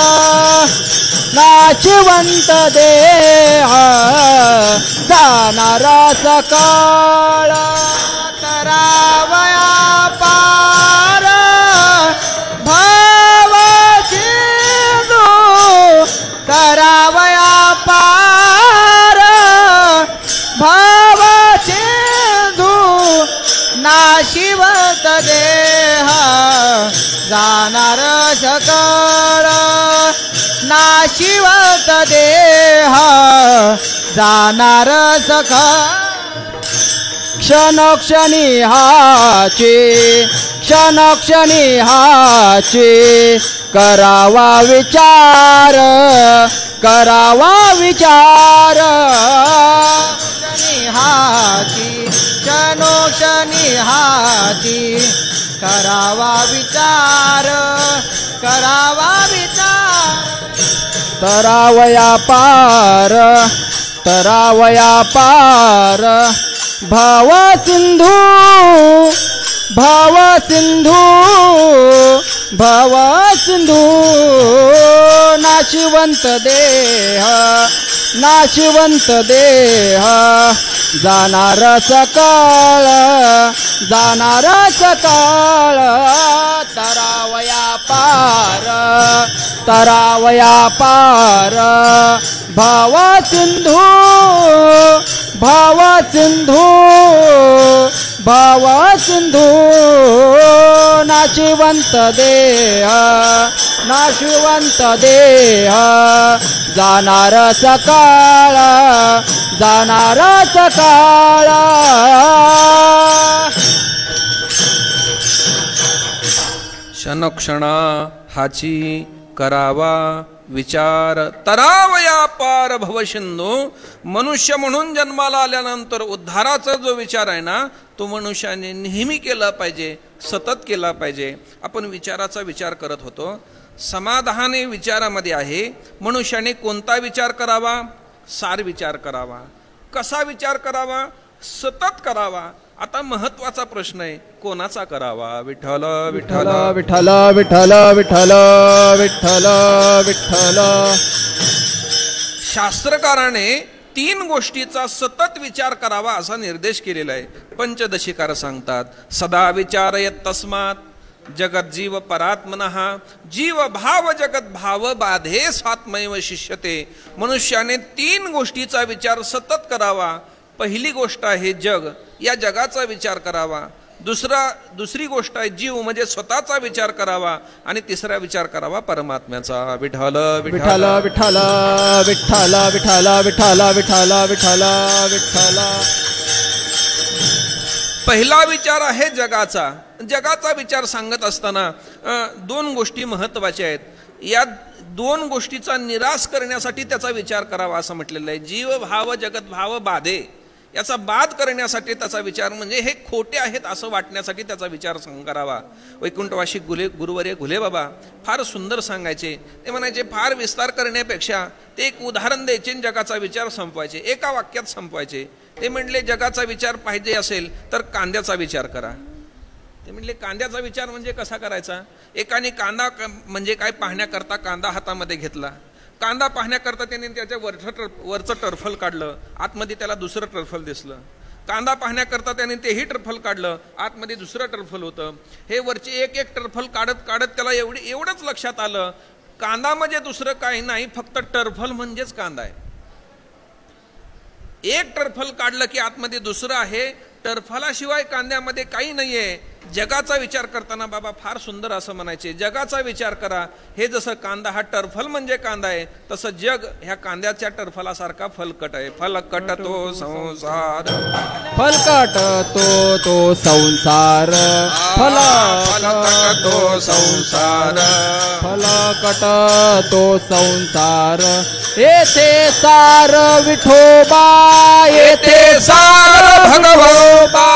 नाशिवंत देह जाणार सकळ. करावया पार भव सिंधू, करावया पार भव सिंधू. नाशिवंत देह जाणार सकळ, नाशिवंत देह जाणार सकळ. क्षणोक्षणी हाची क्षणोक्षणी हाची करावा विचार करावा विचार हाची क्षणोक्षणी हाची करावा विचार करावा विचार तरावया पार तरावया पार भाव सिंधू भाव सिंधू भाव सिंधू नाशिवंत देह नाशिवंत देह जाणार सकाळ जाणार सकाळ तरावया पार तरावया पार भाव सिंधू भाव सिंधू भाव सिंधू नाशिवंत देह नाशिवंत देह जाणार सकाळ जाणार सकाळ क्षणोक्षणा हाची करावा विचार तरावया पार भवसिंधू. मनुष्य म्हणून जन्माला आल्यानंतर उद्धाराचा जो विचार आहे ना तो मनुष्याने नेहमी केला पाहिजे सतत केला पाहिजे. आपण विचाराचा विचार करत होतो समाधान हे विचारामध्ये आहे. मनुष्याने कोणता विचार करावा सार विचार करावा कसा विचार करावा सतत करावा. आता महत्वाचा प्रश्न आहे कोणाचा करावा विठ्ठल विठ्ठल विठ्ठल विठ्ठल विठ्ठल विठ्ठल विठ्ठल. शास्त्रकाराने 3 गोष्टीचा सतत विचार करावा असा निर्देश केलेला आहे. पंचदशिकार सांगतात सदा विचारयत तस्मात् जगत जीव परात्मनः जीव भाव जगत भाव बाधे सात्मैव शिष्यते. मनुष्याने 3 गोष्टीचा विचार सतत करावा. पहिली गोष्ट आहे जग या जगाचा विचार करावा. दुसरी गोष्ट आहे जीव म्हणजे स्वतःचा विचार करावा आणि तिसरा विचार करावा परमात्म्याचा विठ्ठल विठ्ठल विठ्ठल विठ्ठल विठ्ठल विठ्ठल विठ्ठल विठ्ठल विठ्ठल. पहिला विचार आहे जगाचा. जगाचा विचार सांगत असताना 2 गोष्टी महत्वाच्या आहेत. या 2 गोष्टीचा निराश करण्यासाठी त्याचा विचार करावा असं म्हटलेलं आहे. जीव भाव जगत भाव बाधे याचा बाध करण्यासाठी त्याचा विचार म्हणजे हे खोटे आहेत असं वाटण्यासाठी त्याचा विचार करावा. वैकुंठवासी गुरुवर्य घुले बाबा फार सुंदर सांगायचे. ते म्हणायचे फार विस्तार करण्यापेक्षा ते एक उदाहरण द्यायचे जगाचा विचार संपवायचे एका वाक्यात संपवायचे. ते म्हणले जगाचा विचार पाहिजे असेल तर कांद्याचा विचार करा. ते म्हणले कांद्याचा विचार म्हणजे कसा करायचा. एकाने कांदा म्हणजे काय पाहण्याकरता कांदा हातामध्ये घेतला. कांदा पाहण्याकरता त्याने त्याच्या वरचं टरफल काढलं आतमध्ये त्याला दुसरं टरफल दिसलं. कांदा पाहण्याकरता त्याने तेही टरफल काढलं आतमध्ये दुसरं टरफल होतं. हे वरचे एक एक टरफल काढत काढत त्याला एवढंच लक्षात आलं कांदा म्हणजे दुसरं काही नाही फक्त टरफल म्हणजेच कांदा आहे. एक टरफल काढलं की आतमध्ये दुसरं आहे. टरफलाशिवाय कांद्यामध्ये काही नाहीये. जगाचा विचार करताना बाबा फार सुंदर असं म्हणायचे जगाचा विचार करा. हे जसं कांदा हा टरफल म्हणजे कांदा आहे तसं जग ह्या कांद्याच्या टरफलासारखा फलकट आहे. फलकट तो संसार फलकट तो संसार फलकट तो संसार फलकट तो संसार. येथे सार विठोबा येथे सार भगवोबा.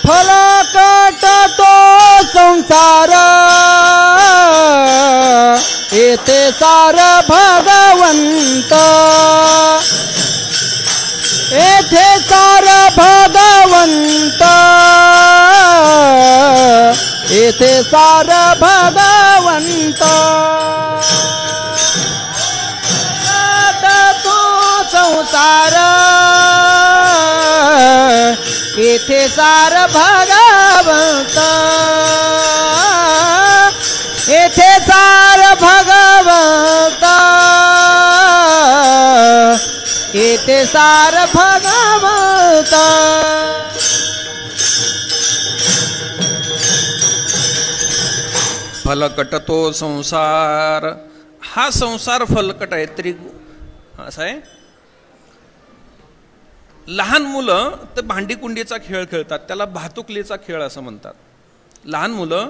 फलकट तो संसार येथे सार भगवंत येथे सार भगवंत येथे सार भगवंत. तो संसार येथे सार भगवंत येथे सार भगवंत येथे सार भगवंत. फलकट तो संसार. हा संसार फलकट आहे. तरी असं आहे, लहान मुलं तर भांडीकुंडीचा खेळ खेळतात, त्याला भातुकलीचा खेळ असं म्हणतात. लहान मुलं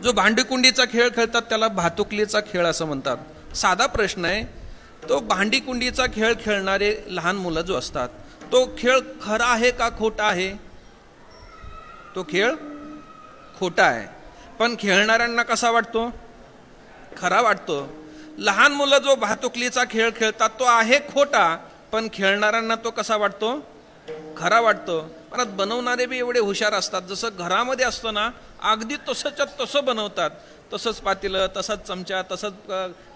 जो भांडीकुंडीचा खेळ खेळतात त्याला भातुकलीचा खेळ असं म्हणतात. साधा प्रश्न आहे, तो भांडीकुंडीचा खेळ खेळणारे लहान मुलं जो असतात, तो खेळ खरा आहे का खोटा आहे? तो खेळ खोटा आहे, पण खेळणाऱ्यांना कसा वाटतो? खरा वाटतो. लहान मुलं जो भातुकलीचा खेळ खेळतात तो आहे खोटा, पण खेळणाऱ्यांना तो कसा वाटतो? खरा वाटतो. परत बनवणारे बी एवढे हुशार असतात, जसं घरामध्ये असतं ना अगदी तसंच्या तसं बनवतात. तसंच पातेलं, तसंच चमचा, तसंच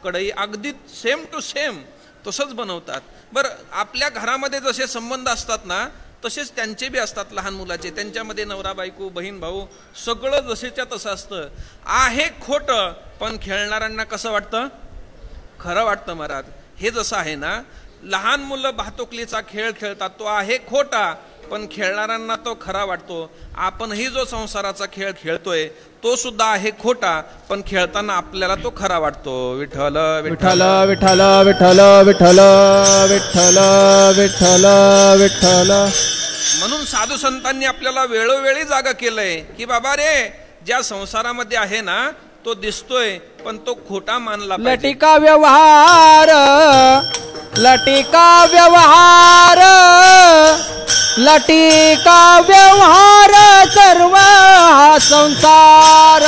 कढई, अगदी सेम टू सेम तसंच बनवतात. बरं, आपल्या घरामध्ये जसे संबंध असतात ना तसेच त्यांचे बी असतात लहान मुलाचे. त्यांच्यामध्ये नवरा बायको, बहीण भाऊ सगळं जसेच्या तसं असतं. आहे खोटं, पण खेळणाऱ्यांना कसं वाटतं? खरं वाटतं महाराज. हे जसं आहे ना, लहान मुलं भातुकलीचा खेळ खेळतात, तो आहे खोटा, पण खेळणाऱ्यांना तो खरा वाटतो. आपणही जो संसाराचा खेळ खेळतोय तो सुद्धा आहे खोटा, पण खेळताना आपल्याला तो खरा वाटतो. विठ्ठल विठ्ठल विठ्ठल विठ्ठल विठ्ठल विठ्ठल विठ्ठल विठ्ठल. म्हणून साधू संतांनी आपल्याला वेळोवेळी जागा केलंय की बाबा रे, ज्या संसारामध्ये आहे ना तो दिसतोय पण तो खोटा मानला पाहिजे. लटिका व्यवहार, लटिका व्यवहार, लटिका व्यवहार सर्व हा संसार.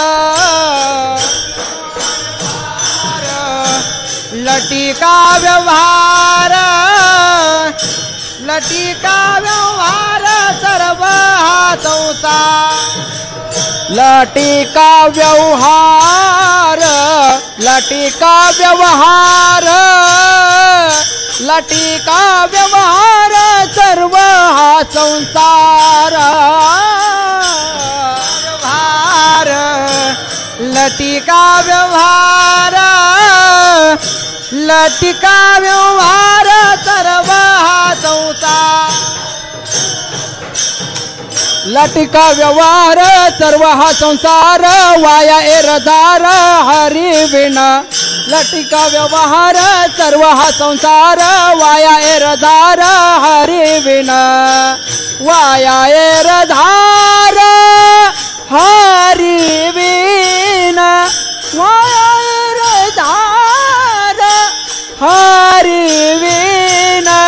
लटिका व्यवहार, लटिका व्यवहार सर्व हा संसार. लटिका व्यवहार, लटिका व्यवहार, लटिका व्यवहार सर्व हा संसार. व्यवहार, लटिका व्यवहार, लटिका व्यवहार सर्व हा संसार. लटिका व्यवहार सर्व हा संसार, वाया एरधार हरी विना. लटिका व्यवहार सर्व हा संसार, वाया एरधार हरी विना. वाया एरधार हरी विना, वाया एरधार हरी विना.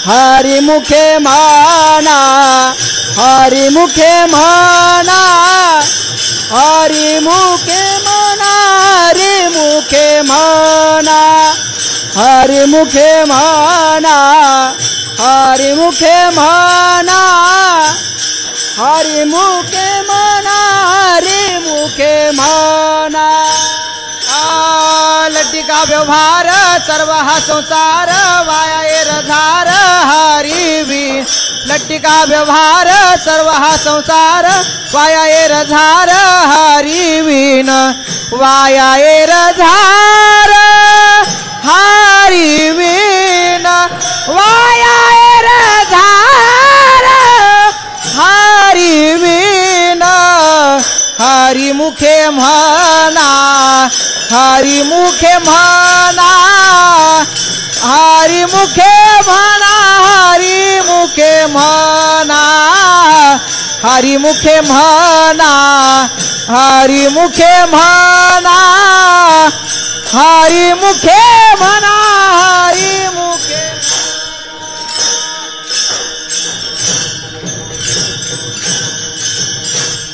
हरी मुखे म्हणा, हरी मुखे म्हणा, हरी मुखे म्हणा, हरी मुखे म्हणा, हरी मुखे म्हणा, हरी मुखे म्हणा, हरी मुखे म्हणा, हरी मुखे म्हणा. लटिका व्यवहार सर्व हा संसार, वाया एरधार हरी विना. लटिका व्यवहार सर्व हा संसार, वाया एरधार हरी विना. वाया एरधार हरी विना, वाया एरधार हरी विना. हरी मुखे म्हणा, हरी मुखे म्हणा, हरी मुखे म्हणा, हरी मुखे म्हणा, हरी मुखे म्हणा, हरी मुखे म्हणा, हरी मुखे म्हणा, हरी मुखे.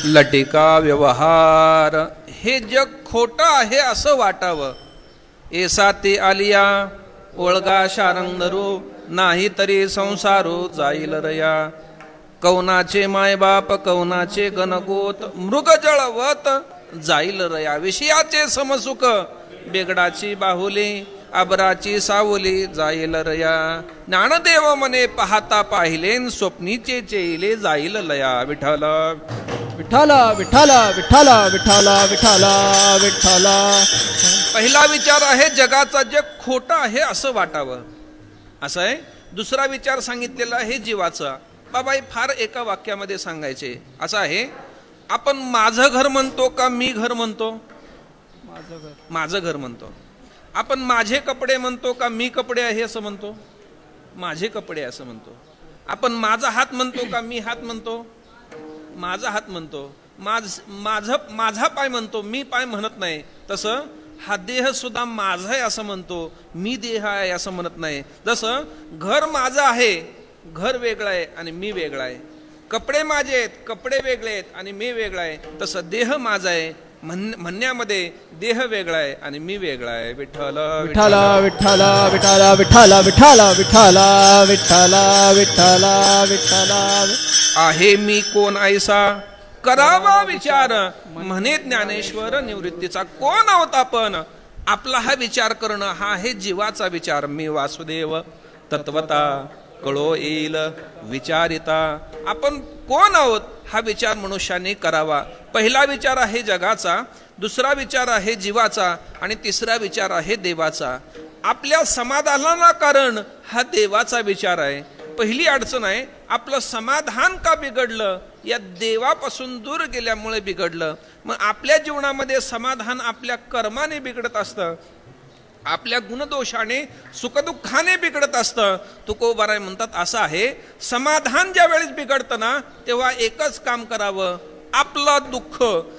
लटिका व्यवहार, हे जग खोटं आहे असं वाटावं. एसा ते आलिया ओळगा शारंगधरू, नाही तरी संसारो जाईल रया. कौनाचे मायबाप, कौनाचे गणगोत, मृग जळवत जाईल रया. विषयाचे समसुख, बेगडाची बाहुली, अबराची सावली जाईल रया. ज्ञानदेव मने पाहता पाहिलेन, स्वप्नीचे चेले जाईल लया. विठ्ठल विठ्ठल विठ्ठल विठ्ठल विठ्ठल विठ्ठल विठ्ठल. पहिला विचार आहे जगाचा जग खोटा आहे असं वाटावं, असं आहे. दुसरा विचार सांगितलेला आहे जीवाचा. बाबा हे फार एका वाक्यामध्ये सांगायचे. असं आहे, आपण माझं घर म्हणतो का मी घर म्हणतो? माझं घर म्हणतो. आपण माझे कपडे म्हणतो का मी कपडे आहे असं म्हणतो? माझे कपडे असं म्हणतो. आपण माझा हात म्हणतो का मी हात म्हणतो? माझा हात म्हणतो. माझा पाय म्हणतो, मी पाय म्हणत नाही. तसं हा देह सुद्धा माझा आहे असं म्हणतो, मी देह आहे असं म्हणत नाही. जसं घर माझं आहे, घर वेगळं आहे आणि मी वेगळा आहे. कपडे माझे आहेत, कपडे वेगळे आहेत आणि मी वेगळा आहे. तसं देह माझा आहे म्हणण्यामध्ये देह वेगळा आहे आणि मी वेगळा आहे. विठ्ठल विठ्ठल विठ्ठल विठ्ठल विठ्ठल विठ्ठल विठ्ठल विठ्ठल विठ्ठल विठ्ठल आहे मी कोण ऐसा करावा विचार म्हणे ज्ञानेश्वर निवृत्तीचा. कोण आहोत आपण? आपला हा विचार करणं हा आहे जीवाचा विचार. मी वासुदेव तत्वता कळो येईल विचारिता. आपण कोण आहोत हा विचार मनुष्याने करावा. पहिला विचार आहे जगाचा, दुसरा विचार आहे जीवाचा आणि तिसरा विचार आहे देवाचा. आपल्या समाधानाला कारण हा देवाचा विचार आहे. पहिली अडचण आहे आपलं समाधान का बिघडलं? या देवापासून दूर गेल्यामुळे बिघडलं. मग आपल्या जीवनामध्ये समाधान आपल्या कर्माने बिघडत असतं, आपल्या गुणदोषाने सुखदुःखाने बिघडत असतं. तुकोबाराय म्हणतात असं आहे, समाधान ज्या वेळेस बिघडतं ना तेव्हा एकच काम करावं, आपलं दुःख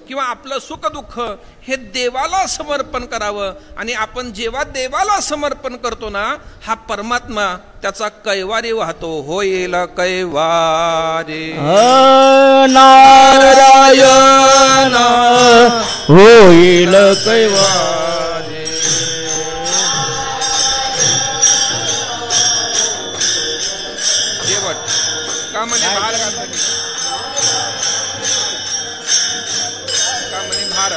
किंवा आपलं सुख दुःख हे देवाला समर्पण करावं. आणि आपण जेव्हा देवाला समर्पण करतो ना हा परमात्मा त्याचा कैवारी वाहतो. होईल कैवारी नारायण होईल कैवारी. शेवट का म्हणे भार घातली, का म्हणे भार.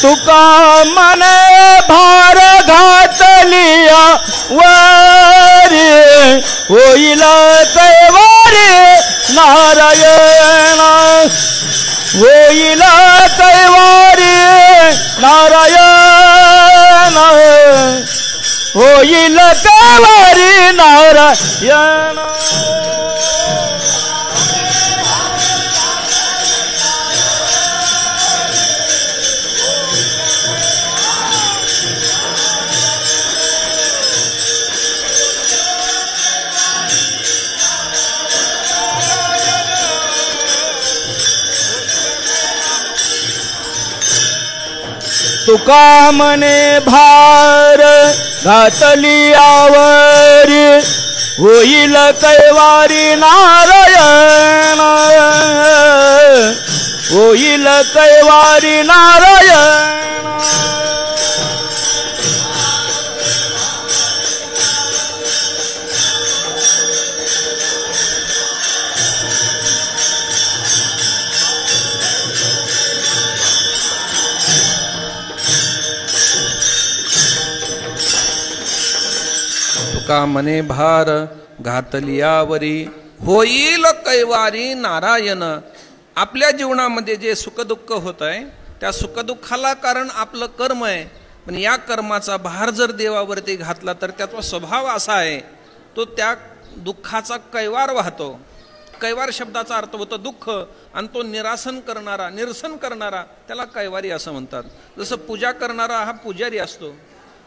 तुका मने भार घातलिया वारी होईल कैवारी नारायण होईल कैवारी नारायण होईल कैवारी नारायण. तुका मने भार घातली आवरी होईल कैवारी नारायण होईल कैवारी नारायण. तुका मने भार घातलियावरी होईल कैवारी नारायण. आपल्या जीवनामध्ये जे सुखदुःख होत आहे त्या सुखदुःखाला कारण आपलं कर्म आहे. पण या कर्माचा भार जर देवावरती घातला तर त्याचा स्वभाव असा आहे तो त्या दुःखाचा कैवार वाहतो. कैवार शब्दाचा अर्थ होतो दुःख आणि तो निरसन करणारा त्याला कैवारी असं म्हणतात. जसं पूजा करणारा हा पुजारी असतो,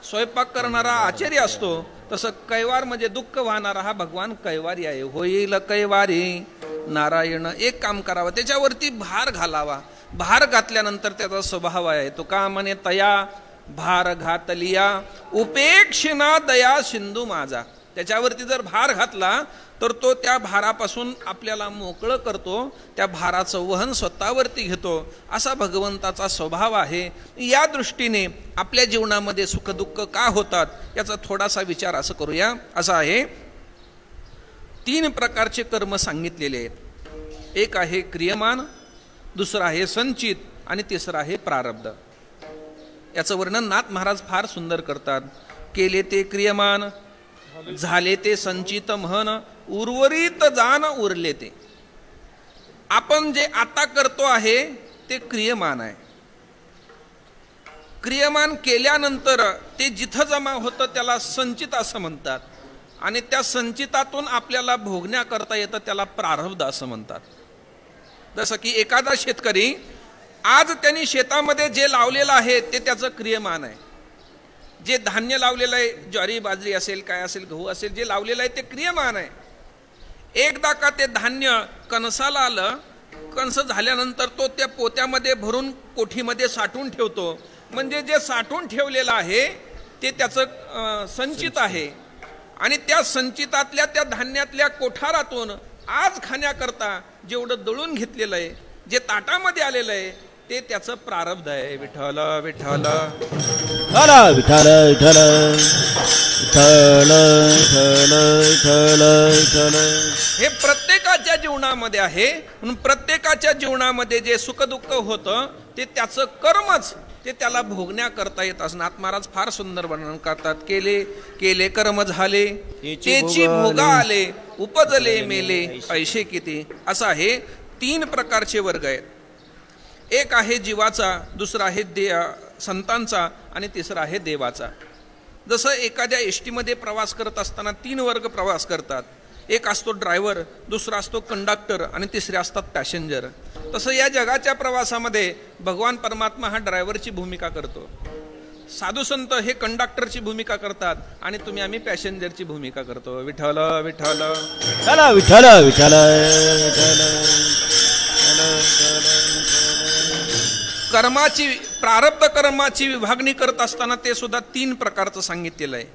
स्वयंपाक करणारा आचार्य असतो, तसं कैवार म्हणजे दुःख वाहणारा हा भगवान कैवारी आहे. होईल कैवारी नारायण. एक काम करावं, त्याच्यावरती भार घालावा. भार घातल्यानंतर त्याचा स्वभाव आहे. तुका म्हणे तया भार घातलिया उपेक्षिना दया सिंधू माझा. त्याच्यावरती जर भार घातला तर तो त्या भारापासून आपल्याला मोकळं करतो, त्या भाराचं वहन स्वतःवरती घेतो. असा भगवंताचा स्वभाव आहे. या दृष्टीने आपल्या जीवनामध्ये सुखदुःख का होतात याचा थोडासा विचार असं करूया. असं आहे, 3 प्रकारचे कर्म सांगितलेले आहेत. एक आहे क्रियमान, दुसरं आहे संचित आणि तिसरं आहे प्रारब्ध. याचं वर्णन नाथ महाराज फार सुंदर करतात. केले ते क्रियमान, झाले ते संचित म्हण, उर्वरित जाण उरले ते. आपण जे आता करतो आहे ते क्रियमान आहे. क्रियमान केल्यानंतर ते जिथं जमा होतं त्याला संचित असं म्हणतात आणि त्या संचितातून आपल्याला भोगण्या करता येतं त्याला प्रारब्ध असं म्हणतात. जसं की एखादा शेतकरी आज त्यांनी शेतामध्ये जे लावलेलं आहे ते त्याचं क्रियमान आहे. जे धान्य लावलेलं आहे, ज्वारी बाजरी असेल, काय असेल, गहू असेल, जे लावलेलं आहे ते क्रियमान आहे. एकदा का ते धान्य कणसाला आलं, कणस झाल्यानंतर तो त्या पोत्यामध्ये भरून कोठीमध्ये साठवून ठेवतो. म्हणजे जे साठवून ठेवलेलं आहे ते त्याचं संचित आहे. आणि त्या संचितातल्या त्या धान्यातल्या कोठारातून आज खाण्याकरता जेवढं दळून घेतलेलं आहे, जे ताटामध्ये आलेलं आहे ते त्याचं प्रारब्ध आहे. विठ्ठल विठ्ठल विठ्ठल विठ्ठल विठ्ठल विठ्ठल विठ्ठल विठ्ठल. हे प्रत्येकाच्या जीवनामध्ये आहे. म्हणून प्रत्येकाच्या जीवनामध्ये जे सुखदुःख होतं ते त्याचं कर्मच, ते त्याला भोगण्याकरता येत असं नाथ महाराज फार सुंदर वर्णन करतात. केले केले कर्म झाले, तेची भोगा आले, उपजले मेले ऐशे किती. असं आहे. 3 प्रकारचे वर्ग आहेत. एक आहे जीवाचा, दुसरा आहे संतांचा आणि तिसरा आहे देवाचा. जसं एखाद्या एसटीमध्ये प्रवास करत असताना 3 वर्ग प्रवास करतात. एक असतो ड्रायव्हर, दुसरा असतो कंडक्टर आणि तिसरे असतात पॅसेंजर. तसं या जगाच्या प्रवासामध्ये भगवान परमात्मा हा ड्रायव्हरची भूमिका करतो, साधू संत हे कंडक्टरची भूमिका करतात आणि तुम्ही आम्ही पॅसेंजरची भूमिका करतो. विठ्ठल विठ्ठल विठ्ठल विठ्ठल विठ्ठल. कर्माची, प्रारब्ध कर्माची विभागणी करत असताना ते सुद्धा 3 प्रकारचं सांगितलेलं आहे.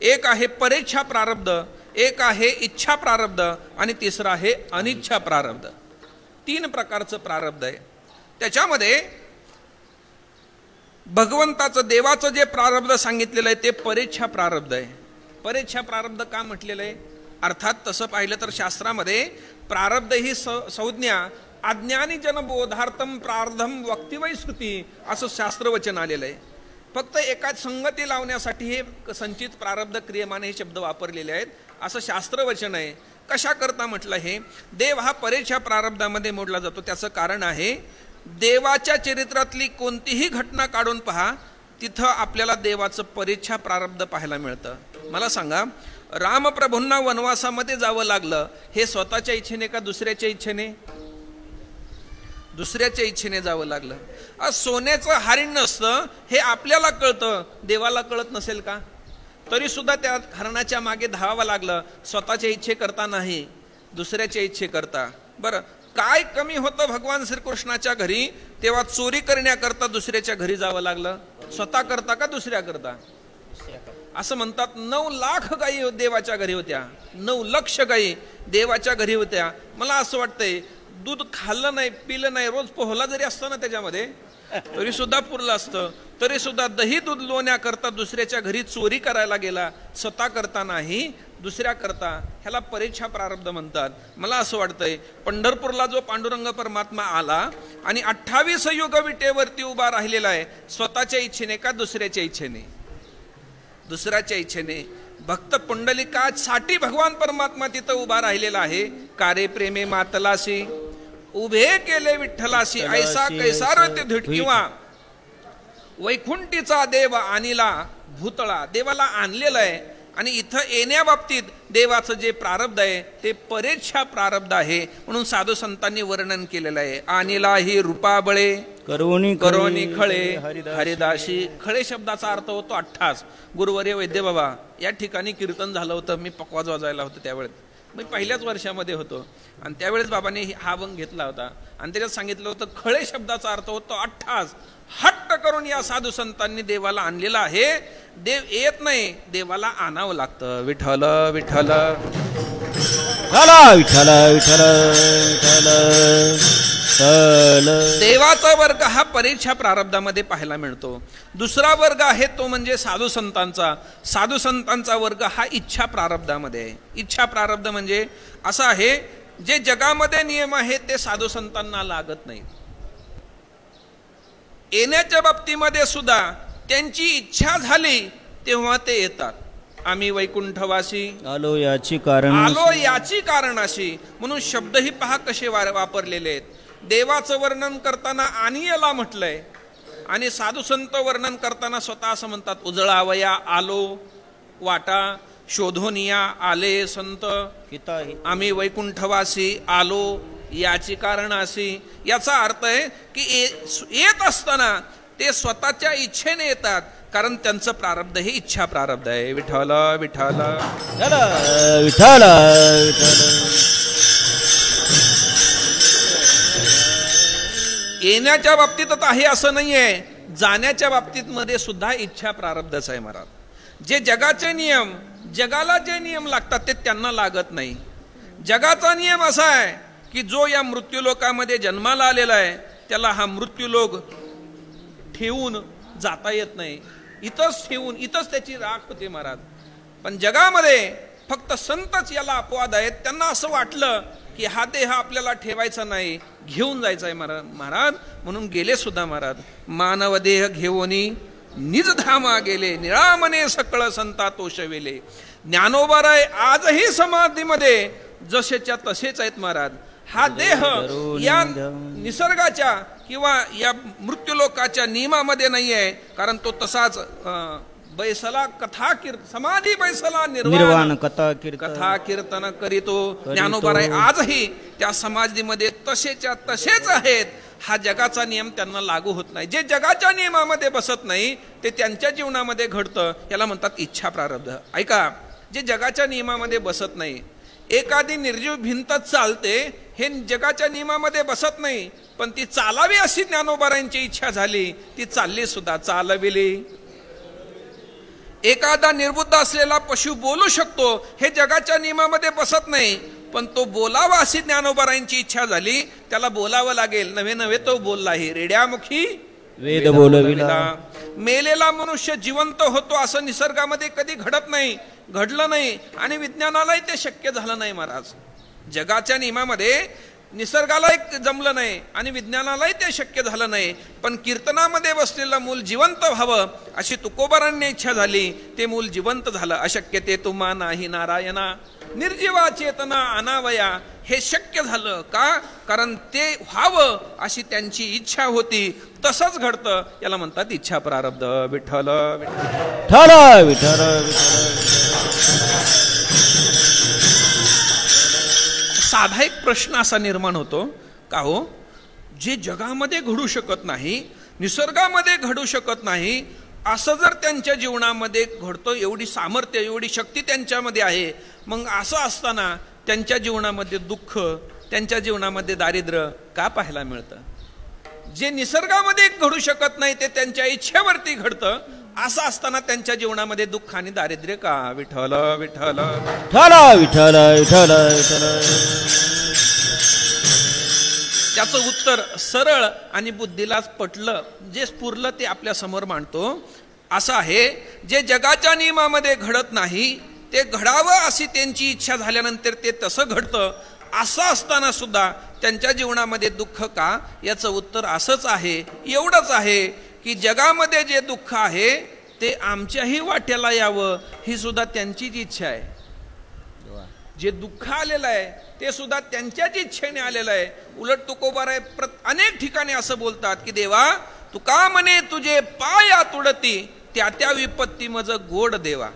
एक आहे परेच्छा प्रारब्ध, एक आहे इच्छा प्रारब्ध आणि तिसरं आहे अनिच्छा प्रारब्ध. 3 प्रकारचं प्रारब्ध आहे. त्याच्यामध्ये भगवंताचं, देवाचं जे प्रारब्ध सांगितलेलं आहे ते परेच्छा प्रारब्ध आहे. परेच्छा प्रारब्ध का म्हटलेलं आहे? अर्थात तसं पाहिलं तर शास्त्रामध्ये प्रारब्ध ही संज्ञा अज्ञानी जन बोधार्थम प्रारब्धम वक्तिवै श्रुती असं शास्त्रवचन आलेलं आहे. फक्त एकाच संगती लावण्यासाठी हे संचित प्रारब्ध क्रियमान हे शब्द वापरलेले आहेत असं शास्त्रवचन आहे. कशा करता म्हटलं? हे देव हा परेच्छा प्रारब्धामध्ये मोडला जातो. त्याचं कारण आहे, देवाच्या चरित्रातली कोणतीही घटना काढून पहा, तिथं आपल्याला देवाचं परेच्छा प्रारब्ध पाहायला मिळतं. मला सांगा, रामप्रभूंना वनवासामध्ये जावं लागलं हे स्वतःच्या इच्छेने का दुसऱ्याच्या इच्छेने? दुसऱ्याच्या इच्छेने जावं लागलं. सोन्याचं हरिण नसतं हे आपल्याला कळतं, देवाला कळत नसेल का? तरी सुद्धा त्या हरणाच्या मागे धावावं लागलं, स्वतःच्या इच्छे करता नाही, दुसऱ्याच्या इच्छे करता. बरं, काय कमी होतं भगवान श्रीकृष्णाच्या घरी तेव्हा चोरी करण्याकरता दुसऱ्याच्या घरी जावं लागलं? स्वतः करता का दुसऱ्या करता? असं म्हणतात 9 लाख गायी देवाच्या घरी होत्या, 9 लक्ष गायी देवाच्या घरी होत्या. मला असं वाटतंय दूध खाल्लं नाही, पिलं नाही, रोज पोहला जरी असतं ना त्याच्यामध्ये तरी सुद्धा पुरलं असतं. तरी सुद्धा दही दूध लोण्याकरता दुसऱ्याच्या घरी चोरी करायला गेला, स्वतः करता नाही, दुसऱ्या करता. ह्याला परेच्छा प्रारब्ध म्हणतात. मला असं वाटतंय पंढरपूरला जो पांडुरंग परमात्मा आला आणि 28 युग विटेवरती उभा राहिलेला आहे, स्वतःच्या इच्छेने का दुसऱ्याच्या इच्छेने? दुसऱ्याच्या इच्छेने. भक्त पुंडलिकासाठी भगवान परमात्मा तिथं उभा राहिलेला आहे. कारे प्रेमे मातलाशी उभे केले विठ्ठलाशी, ऐसा कैसार ते धिटकिवा वैकुंठीचा देव आणिला भूतळा. देवाला आणलेलं आहे आणि इथं येण्याबाबतीत देवाचं जे प्रारब्ध आहे ते परेच्छा प्रारब्ध आहे. म्हणून साधू संतांनी वर्णन केलेलं आहे. आणिला ही रूपाबळे करोनी खळे हरिदासी. खळे शब्दाचा अर्थ होतो 28. गुरुवर्य वैद्य बाबा या ठिकाणी कीर्तन झालं होतं, मी पकवाज वाजवायला होतं त्यावेळेस, मी पहिल्याच वर्षामध्ये होतो आणि त्यावेळेस बाबांनी हा अभंग घेतला होता आणि त्याच्यात सांगितलं होतं खळे शब्दाचा अर्थ होतो 28. हट्ट करून या साधू संतांनी देवाला आणलेला आहे. देव येत नाही, देवाला आणावं लागतं. विठ्ठल विठ्ठल विठ्ठल विठ्ठल विठ्ठल. देवाचा वर्ग हा परेच्छा प्रारब्धामध्ये पाहायला मिळतो. दुसरा वर्ग आहे तो म्हणजे साधू संतांचा. साधू संतांचा वर्ग हा इच्छा प्रारब्धामध्ये आहे. इच्छा प्रारब्ध म्हणजे असं आहे, जे जगामध्ये नियम आहेत ते साधू संतांना लागत नाहीत. येण्याच्या बाबतीमध्ये सुद्धा त्यांची इच्छा झाली तेव्हा ते येतात. आम्ही वैकुंठवासी आलो याची कारणाशी. म्हणून शब्दही पहा कसे वापरलेले आहेत. देवाचं वर्णन करताना आणियला म्हटलंय आणि साधू संत वर्णन करताना स्वतः असं म्हणतात, उजळावया आलो वाटा, शोधोनिया आले संत, आम्ही वैकुंठवासी आलो याची कारण अशी, याचा अर्थ आहे की येत असताना ते स्वतःच्या इच्छेने येतात, कारण त्यांचं प्रारब्ध हे इच्छा प्रारब्ध आहे. विठ्ठल विठ्ठल विठ्ठल. येण्याच्या बाबतीतच आहे असं नाहीये, जाण्याच्या बाबतीत मध्ये सुद्धा इच्छा प्रारब्धच आहे महाराज. जे जगाचे नियम, जगाला जे नियम लागतात ते त्यांना लागत नाही. जगाचा नियम असा आहे की जो या मृत्यूलोकामध्ये जन्माला आलेला आहे त्याला हा मृत्यूलोक ठेवून जाता येत नाही, इथंच ठेवून इथंच त्याची राख होते महाराज. पण जगामध्ये फक्त संतच याला अपवाद आहेत. त्यांना असं वाटलं की हा देह आपल्याला ठेवायचा नाही, घेऊन जायचा आहे महाराज, म्हणून गेले सुद्धा महाराज. मानव देह घेऊनी निज धामा गेले, निरामने सकळ संता तोषवेले. ज्ञानोबाराय आजही समाधीमध्ये जसेच्या तसेच आहेत महाराज. हा देह या निसर्गाच्या किंवा या मृत्यूलोकाच्या नियमामध्ये नाही आहे, कारण तो तसाच बैसला कथा समाधी बैसला निर्वाण कथा कीर्तन करीतो. ज्ञानोबाराय आजही त्या समाधीमध्ये तसेच्या तसेच आहेत. हा जगाचा नियम त्यांना लागू होत नाही. जे जगाच्या नियमामध्ये बसत नाही ते त्यांच्या जीवनामध्ये घडतं, याला म्हणतात इच्छा प्रारब्ध. ऐका, जे जगाच्या नियमामध्ये बसत नाही, एखादी निर्जीव भिंत चालते, हे जगाच्या नियमामध्ये बसत नाही, पण ती चालावी अशी ज्ञानोबारायांची इच्छा झाली, ती चालली सुद्धा, चालविली. एखादा निर्बुद्ध असलेला पशु बोलू शकतो, हे जगाच्या नियमामध्ये बसत नाही, पण तो बोलावा अशी ज्ञानोबारायांची इच्छा झाली, त्याला बोलावं लागेल. नव्हे नव्हे तो बोललाही, रेड्यामुखी वेद बोलविला. मेलेला मनुष्य जिवंत होतो असं निसर्गामध्ये कधी घडत नाही, घडलं नाही, आणि विज्ञानालाही ते शक्य झालं नाही महाराज. जगाच्या नियमामध्ये निसर्गाला एक जमलं नाही आणि विज्ञानालाही ते शक्य झालं नाही, पण कीर्तनामध्ये बसलेलं मूल जिवंत व्हावं अशी तुकोबारांनी इच्छा झाली, ते मूल जिवंत झालं. अशक्य ते तुम्हा नाही नारायणा, निर्जीवा चेतना अनावया. हे शक्य झालं का? कारण ते व्हावं अशी त्यांची इच्छा होती, तसंच घडतं, याला म्हणतात इच्छा प्रारब्ध. विठ्ठल विठ्ठल विठ्ठल. साधा एक प्रश्न असा निर्माण होतो का हो, जे जगामध्ये घडू शकत नाही, निसर्गामध्ये घडू शकत नाही, असं जर त्यांच्या जीवनामध्ये घडतं, एवढी सामर्थ्य एवढी शक्ती त्यांच्यामध्ये आहे, मग असं असताना त्यांच्या जीवनामध्ये दुःख, त्यांच्या जीवनामध्ये दारिद्र्य का पाहायला मिळतं? जे निसर्गामध्ये घडू शकत नाही ते त्यांच्या इच्छेवरती घडतं, असं असताना त्यांच्या जीवनामध्ये दुःख आणि दारिद्र्य का? विठ्ठल विठ्ठल विठ्ठल विठ्ठल विठ्ठल विठ्ठल. त्याचं उत्तर सरळ आणि बुद्धीलाच पटलं, जे स्फुरलं ते आपल्या समोर मांडतो. असं आहे, जे जगाच्या नियमामध्ये घडत नाही ते घडावं अशी त्यांची इच्छा झाल्यानंतर ते तसं घडतं. असं असताना सुद्धा त्यांच्या जीवनामध्ये दुःख का? याचं उत्तर असंच आहे, एवढंच आहे की जगामध्ये जे दुःख आहे ते आमच्याही वाट्याला यावं ही सुद्धा त्यांचीच इच्छा आहे. जे दुःख आलेलं आहे ते सुद्धा त्यांच्याच इच्छेने आलेलं आहे. उलट तुकोबाराय अनेक ठिकाणी असं बोलतात की देवा तुका म्हणे तुझे पाय तुडती, त्या त्या विपत्ती मज गोड देवा.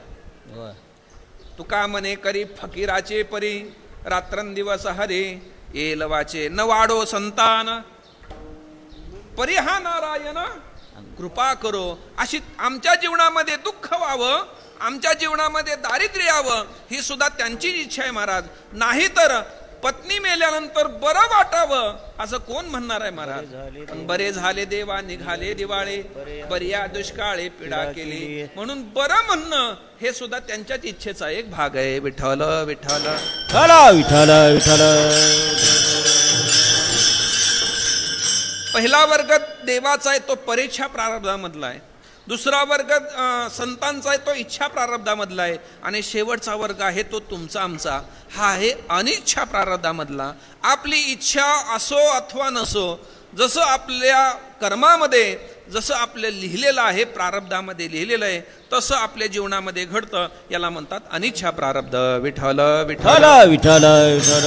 तुका म्हणे करी फकीराचे परी, रात्रंदिवस हरे येल वाचे. न वाढो संतान परिहा नारायण कृपा करो. अशी आमच्या जीवनामध्ये दुःख व्हावं, आमच्या जीवनामध्ये दारिद्र्य यावं ही सुद्धा त्यांची इच्छा आहे महाराज. नाहीतर पत्नी मेल्यानंतर बरं वाटावं असं कोण म्हणणार आहे महाराज? बरे झाले देवा निघाले दिवाळे, बर्या दुष्काळे पीडा केली, म्हणून बरं म्हणणं हे सुद्धा त्यांच्याच इच्छेचा एक भाग आहे. विठ्ठल विठ्ठल विठ्ठल विठ्ठल. पहिला वर्ग देवाचा आहे तो परीक्षा प्रारब्धामधला आहे, दुसरा वर्ग संतांचा आहे तो इच्छा प्रारब्धामधला आहे, आणि शेवटचा वर्ग आहे तो तुमचा आमचा, हा आहे अनिच्छा प्रारब्धामधला. आपली इच्छा असो अथवा नसो, जसं आपल्या कर्मामध्ये जसं आपलं लिहिलेलं आहे, प्रारब्धामध्ये लिहिलेलं आहे, तसं आपल्या जीवनामध्ये घडतं, याला म्हणतात अनिच्छा प्रारब्ध. विठ्ठल विठ्ठल विठ्ठल विठ्ठल.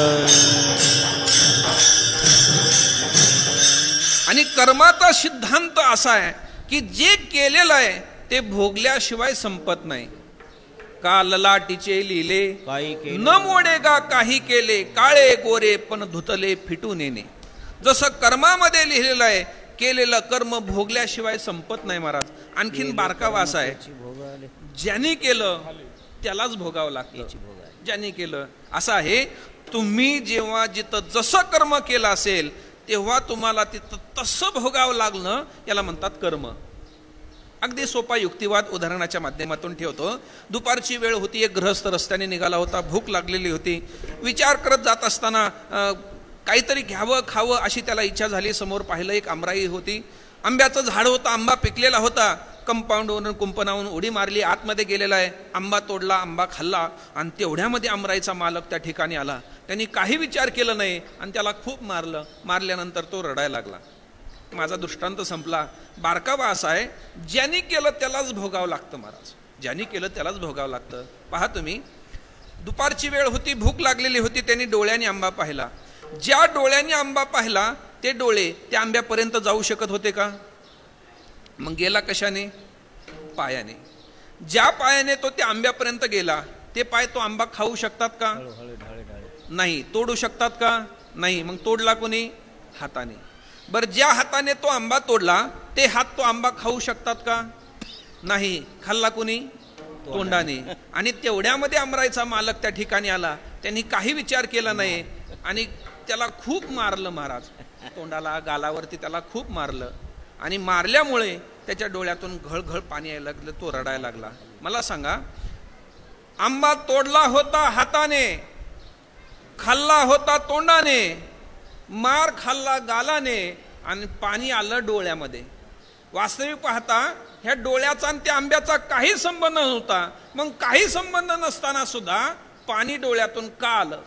आणि कर्माचा सिद्धांत असा आहे की जे केलेलं आहे ते भोगल्याशिवाय संपत नाही. का ललाटीचे लिहिले काही केले न मोडेगा काही केले काळे गोरे पण धुतले फिटून येणे. जसं कर्मामध्ये लिहिलेलं आहे केलेलं कर्म भोगल्याशिवाय संपत नाही महाराज. आणखीन बारका वास आहे, भोगाले ज्यांनी केलं त्यालाच भोगावं लागतं. ज्यांनी केलं असं आहे. तुम्ही जेव्हा जिथं जसं कर्म केलं असेल तेव्हा तुम्हाला तिथं तसं भोगावं लागणं याला म्हणतात कर्म. अगदी सोपा युक्तिवाद उदाहरणाच्या माध्यमातून ठेवतो. दुपारची वेळ होती, एक गृहस्थ रस्त्याने निघाला होता, भूक लागलेली होती. विचार करत जात असताना काहीतरी घ्यावं खावं अशी त्याला इच्छा झाली. समोर पाहिलं एक आंबराई होती, आंब्याचं झाड होतं, आंबा पिकलेला होता. कंपाऊंडवरून कुंपणावरून उडी मारली, आतमध्ये गेलेला आहे, आंबा तोडला, आंबा खाल्ला आणि तेवढ्यामध्ये आंबराईचा मालक त्या ठिकाणी आला. त्यांनी काही विचार केला नाही आणि त्याला खूप मारलं. मारल्यानंतर तो रडायला लागला. माझा दृष्टांत संपला. बारकावा असा आहे, ज्यांनी केलं त्यालाच भोगावं लागतं महाराज. ज्यांनी केलं त्यालाच भोगावं लागतं. पहा तुम्ही, दुपारची वेळ होती, भूक लागलेली होती, त्यांनी डोळ्याने आंबा पाहिला. ज्या डोळ्याने आंबा पाहिला ते डोळे त्या आंब्यापर्यंत जाऊ शकत होते का? मग गेला कशाने? पायाने. ज्या पायाने तो त्या आंब्यापर्यंत गेला ते पाय तो आंबा खाऊ शकतात का? नाही. तोडू शकतात का? नाही. मग तोडला कोणी? हाताने. बर, ज्या हाताने तो आंबा तोडला ते हात तो आंबा खाऊ शकतात का? नाही. खाल्ला कोणी? तोंडाने. आणि तेवढ्यामध्ये आंबराईचा मालक त्या ठिकाणी आला. त्यांनी काही विचार केला नाही आणि त्याला खूप मारलं महाराज. तोंडाला गालावरती त्याला खूप मारलं आणि मारल्यामुळे त्याच्या डोळ्यातून घळघळ पाणी यायला लागलं. तो रडायला लागला. मला सांगा, आंबा तोडला होता हाताने, खाल्ला होता तोंडाने, मार खाल्ला गालाने आणि पाणी आलं डोळ्यामध्ये. वास्तविक पाहता ह्या डोळ्याचा आणि त्या आंब्याचा काही संबंध नव्हता. मग काही संबंध नसताना सुद्धा पाणी डोळ्यातून का आलं?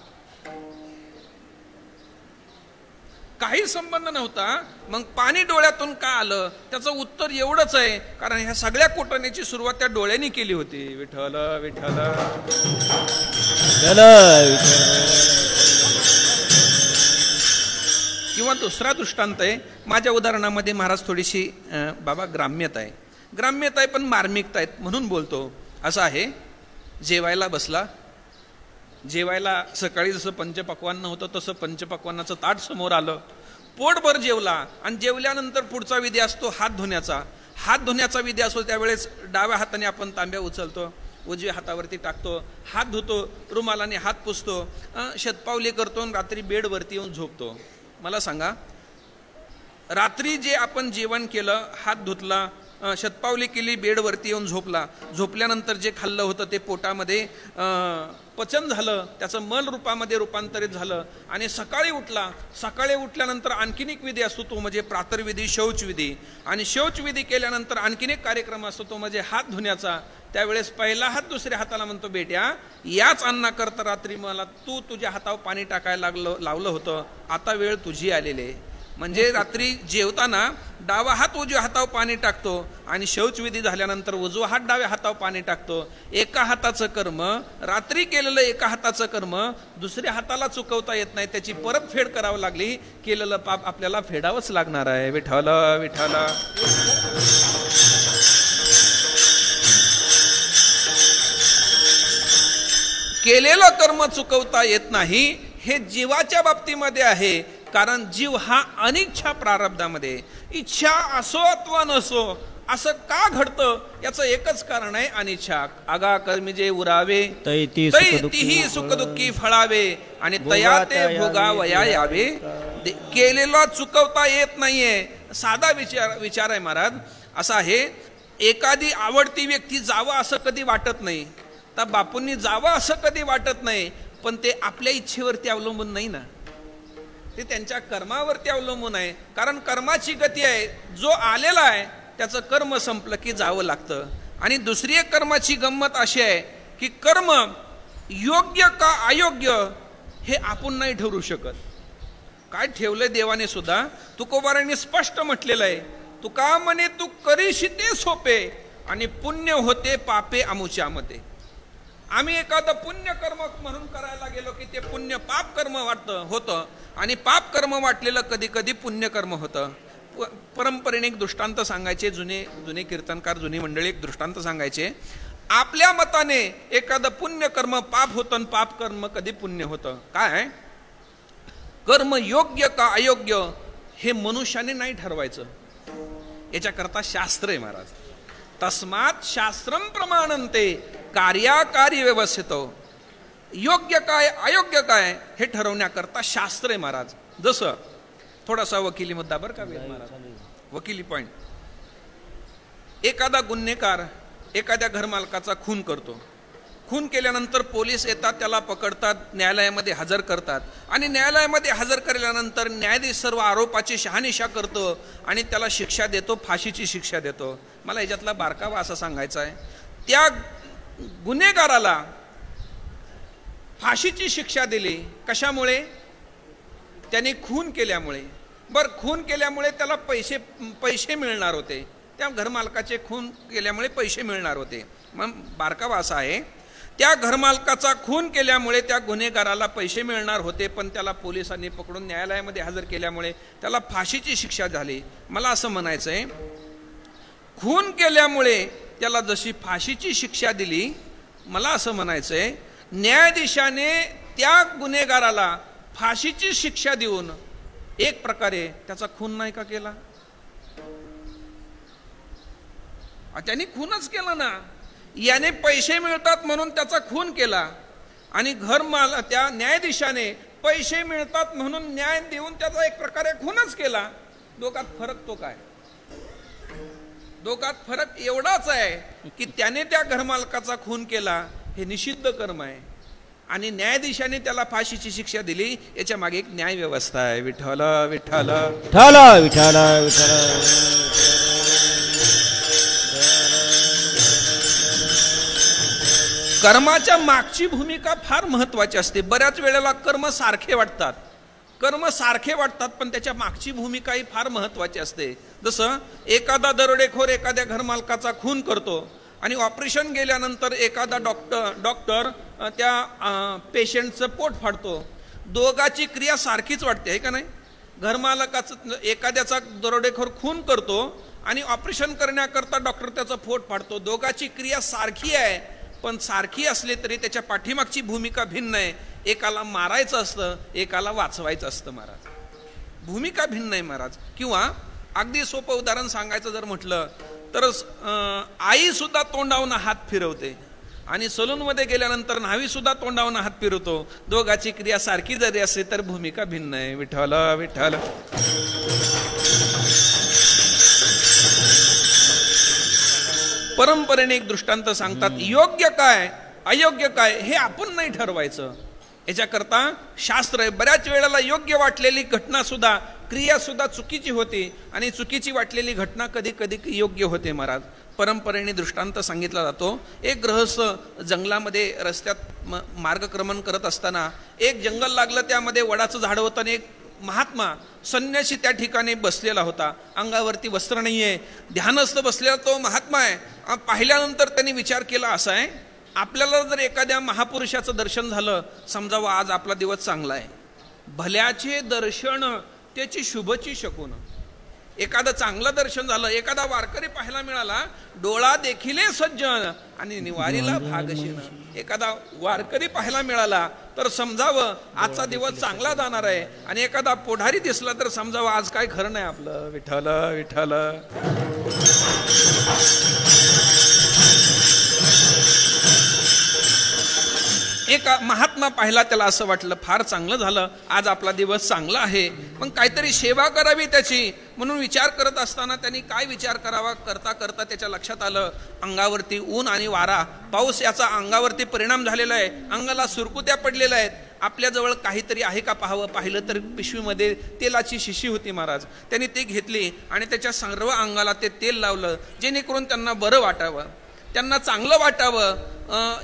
काही संबंध नव्हता, मग पाणी डोळ्यातून का आलं? त्याचं उत्तर एवढंच आहे, कारण ह्या सगळ्या कोटण्याची सुरुवात त्या डोळ्यांनी केली होती. विठ्ठल विठ्ठल. किंवा दुसरा दृष्टांत आहे माझ्या उदाहरणामध्ये महाराज. थोडीशी बाबा ग्राम्यता आहे, ग्राम्यता आहे पण मार्मिकता आहेत म्हणून बोलतो. असं आहे, जेवायला बसला. जेवायला सकाळी जसं पंचपक्वान्न नव्हतं तसं पंचपक्वान्नाचं ताट समोर आलं. पोटभर जेवला आणि जेवल्यानंतर पुढचा विधी असतो हात धुण्याचा. हात धुण्याचा विधी असतो त्यावेळेस डाव्या हाताने आपण तांब्या उचलतो, उजव्या हातावरती टाकतो, हात धुतो, रुमालाने हात पुसतो, शतपावली करतो, रात्री बेडवरती येऊन झोपतो. मला सांगा, रात्री जे आपण जेवण केलं, हात धुतला, शतपावली केली, बेडवरती येऊन झोपला, झोपल्यानंतर जे खाल्लं होतं ते पोटामध्ये पचन झालं, त्याचं मल रूपामध्ये रूपांतरित झालं आणि सकाळी उठला. सकाळी उठल्यानंतर आणखीन एक विधी असतो तो म्हणजे प्रातर्विधी, शौचविधी. आणि शौचविधी केल्यानंतर आणखीन एक कार्यक्रम असतो तो म्हणजे हात धुण्याचा. त्यावेळेस पहिला हात दुसऱ्या हाताला म्हणतो, बेट्या याच अन्नाकरता रात्री मला तू तुझ्या हातावर पाणी टाकायला लावलं होतं, आता वेळ तुझी आलेली आहे. म्हणजे रात्री जेवताना डावा हात उजव्या हातावर पाणी टाकतो आणि शौचविधी झाल्यानंतर उजवा हात डाव्या हातावर पाणी टाकतो. एका हाताचं कर्म, रात्री केलेलं एका हाताचं कर्म दुसऱ्या हाताला चुकवता येत नाही, त्याची परतफेड करावी लागली. केलेलं पाप आपल्याला फेडावंच लागणार आहे. विठ्ठल विठ्ठल. केलेलं कर्म चुकवता येत नाही हे जीवाच्या बाबतीमध्ये आहे, कारण जीव हा अनिच्छा प्रारब्धामध्ये. इच्छा असो अथवा नसो असं का घडतं याचं एकच कारण आहे, अनिच्छा. आगा कर्मी जे उरावे तैतीही सुखदुःखी फळावे आणि तया ते भोगावया यावे. केलेला चुकवता येत नाहीये. साधा विचार आहे महाराज. असा आहे, एखादी आवडती व्यक्ती जावं असं कधी वाटत नाही, तर बापूंनी जावं असं कधी वाटत नाही, पण ते आपल्या इच्छेवरती अवलंबून नाही ना, ते त्यांच्या कर्मावरती अवलंबून आहे. कारण कर्माची गती आहे, जो आलेला आहे त्याचं कर्म संपलं की जावं लागतं. आणि दुसरी एक कर्माची गंमत अशी आहे की कर्म योग्य का अयोग्य हे आपण नाही ठरवू शकत. काय ठेवलंय देवाने सुद्धा, तुकोबाराने स्पष्ट म्हटलेलं आहे, तुका म्हणे तू करीशी ते सोपे आणि पुण्य होते पापे अमुच्या मते. आम्ही एखादं पुण्य कर्म म्हणून करायला गेलो की ते पुण्य पाप कर्म होतं आणि पाप कर्म वाटलेलं कधी कधी पुण्य कर्म होतं. परंपरेने एक दृष्टांत सांगायचे जुने कीर्तनकार, जुनी मंडळी एक दृष्टांत सांगायचे. आपल्या मताने एखादं पुण्य कर्म पाप होतं आणि पाप कर्म कधी पुण्य होतं. काय कर्म योग्य का अयोग्य हे मनुष्याने नाही ठरवायचं, याच्याकरता शास्त्र आहे महाराज. तस्मात शास्त्रम प्रमाणन्ते कार्याकारी व्यवस्थित. योग्य काय अयोग्य काय हे ठरवण्याकरता शास्त्र आहे महाराज. जसं थोडासा वकिली मुद्दा बरं का महाराज, वकिली पॉइंट. एखादा गुन्हेगार एखाद्या घरमालकाचा खून करतो. खून केल्यानंतर पोलीस येतात, त्याला पकडतात, न्यायालयामध्ये हजर करतात आणि न्यायालयामध्ये हजर केल्यानंतर न्यायाधीश सर्व आरोपाची शहानिशा करतो आणि त्याला शिक्षा देतो, फाशीची शिक्षा देतो. मला याच्यातला बारकावा असा सांगायचा आहे, त्या गुन्हेगाराला फाशीची शिक्षा दिली कशामुळे? त्याने खून केल्यामुळे. बर, खून केल्यामुळे त्याला पैसे मिळणार होते, त्या घरमालकाचे खून केल्यामुळे पैसे मिळणार होते. मग बारकावा असा आहे, त्या घरमालकाचा खून केल्यामुळे त्या गुन्हेगाराला पैसे मिळणार होते, पण त्याला पोलिसांनी पकडून न्यायालयामध्ये हजर केल्यामुळे त्याला फाशीची शिक्षा झाली. मला असं म्हणायचंय, खून केल्यामुळे त्याला जशी फाशीची शिक्षा दिली, मला असं म्हणायचंय न्यायाधीशाने त्या गुन्हेगाराला फाशीची शिक्षा देऊन एक प्रकारे त्याचा खून नाही का केला? त्याने खूनच केला ना. याने पैसे मिळतात म्हणून त्याचा खून केला आणि त्या न्यायाधीशाने पैसे मिळतात म्हणून न्याय देऊन त्याचा एक प्रकारे खूनच केला. दोघात फरक तो काय? दोघात फरक एवढाच आहे की त्याने त्या घरमालकाचा खून केला, हे निषिद्ध कर्म आहे, आणि न्यायाधीशाने त्याला फाशीची शिक्षा दिली. याच्या मागे एक न्याय व्यवस्था आहे. विठ्ठल विठ्ठल विठ्ठल विठ्ठल विठ्ठल. कर्माच्या मागची भूमिका फार महत्वाची असते. बऱ्याच वेळेला कर्म सारखे वाटतात, पण त्याच्या मागची भूमिका ही फार महत्वाची असते. जसं एखादा दरोडेखोर एखाद्या घरमालकाचा खून करतो आणि ऑपरेशन गेल्यानंतर एखादा डॉक्टर त्या पेशंटचं पोट फाडतो. दोघाची क्रिया सारखीच वाटते, आहे का नाही? घरमालकाचं एखाद्याचा दरोडेखोर खून करतो आणि ऑपरेशन करण्याकरता डॉक्टर त्याचं पोट फाडतो. दोघाची क्रिया सारखी आहे, पण सारखी असली तरी त्याच्या पाठीमागची भूमिका भिन्न आहे. एकाला मारायचं असतं, एकाला वाचवायचं असतं महाराज. भूमिका भिन्न आहे महाराज. किंवा अगदी सोपं उदाहरण सांगायचं जर म्हटलं तर आई सुद्धा तोंडावून हात फिरवते आणि सलूनमध्ये गेल्यानंतर न्हावी सुद्धा तोंडावून हात फिरवतो. दोघाची क्रिया सारखी जरी असली तर भूमिका भिन्न आहे. विठ्ठल विठ्ठल. परंपरेने एक दृष्टांत सांगतात, योग्य काय अयोग्य काय हे आपण नाही ठरवायचं, याच्याकरता शास्त्र आहे. बऱ्याच वेळेला योग्य वाटलेली घटना सुद्धा, क्रिया सुद्धा चुकीची होती आणि चुकीची वाटलेली घटना कधी कधी योग्य होते महाराज. परंपरेने दृष्टांत सांगितला जातो. एक गृहस्थ जंगलामध्ये रस्त्यात मार्गक्रमण करत असताना एक जंगल लागलं, त्यामध्ये वडाचं झाड होतं आणि एक महात्मा संन्यासी त्या ठिकाणी बसलेला होता. अंगावरती वस्त्र नाहीये, ध्यानस्थ बसलेला तो महात्मा आहे. पाहिल्यानंतर त्यांनी विचार केला असा आहे, आपल्याला जर एखाद्या महापुरुषाचं दर्शन झालं, समजावं आज आपला दिवस चांगला आहे. भल्याचे दर्शन त्याची शुभची शकुन. एखादं चांगलं दर्शन झालं, एखादा वारकरी पाहायला मिळाला, डोळा देखिले सज्जन आणि निवारीला भागशीन. एखादा वारकरी पाहायला मिळाला तर समजावं आजचा दिवस चांगला जाणार आहे, आणि एखादा पुढारी दिसला तर समजावं आज काय खरं नाही आपलं. विठ्ठल विठ्ठल. एक महात्मा पाहिला, त्याला असं वाटलं फार चांगलं झालं, आज आपला दिवस चांगला आहे, मग काहीतरी सेवा करावी त्याची. म्हणून विचार करत असताना त्यांनी काय विचार करावा, करता करता त्याच्या लक्षात आलं अंगावरती ऊन आणि वारा, पाऊस याचा अंगावरती परिणाम झालेला आहे, अंगाला सुरकुत्या पडलेल्या आहेत. आपल्याजवळ काहीतरी आहे का पाहावं. पाहिलं तर पिशवीमध्ये तेलाची शिशी होती महाराज. त्यांनी ती घेतली आणि त्याच्या सर्व अंगाला ते तेल लावलं, जेणेकरून त्यांना बरं वाटावं, त्यांना चांगलं वाटावं,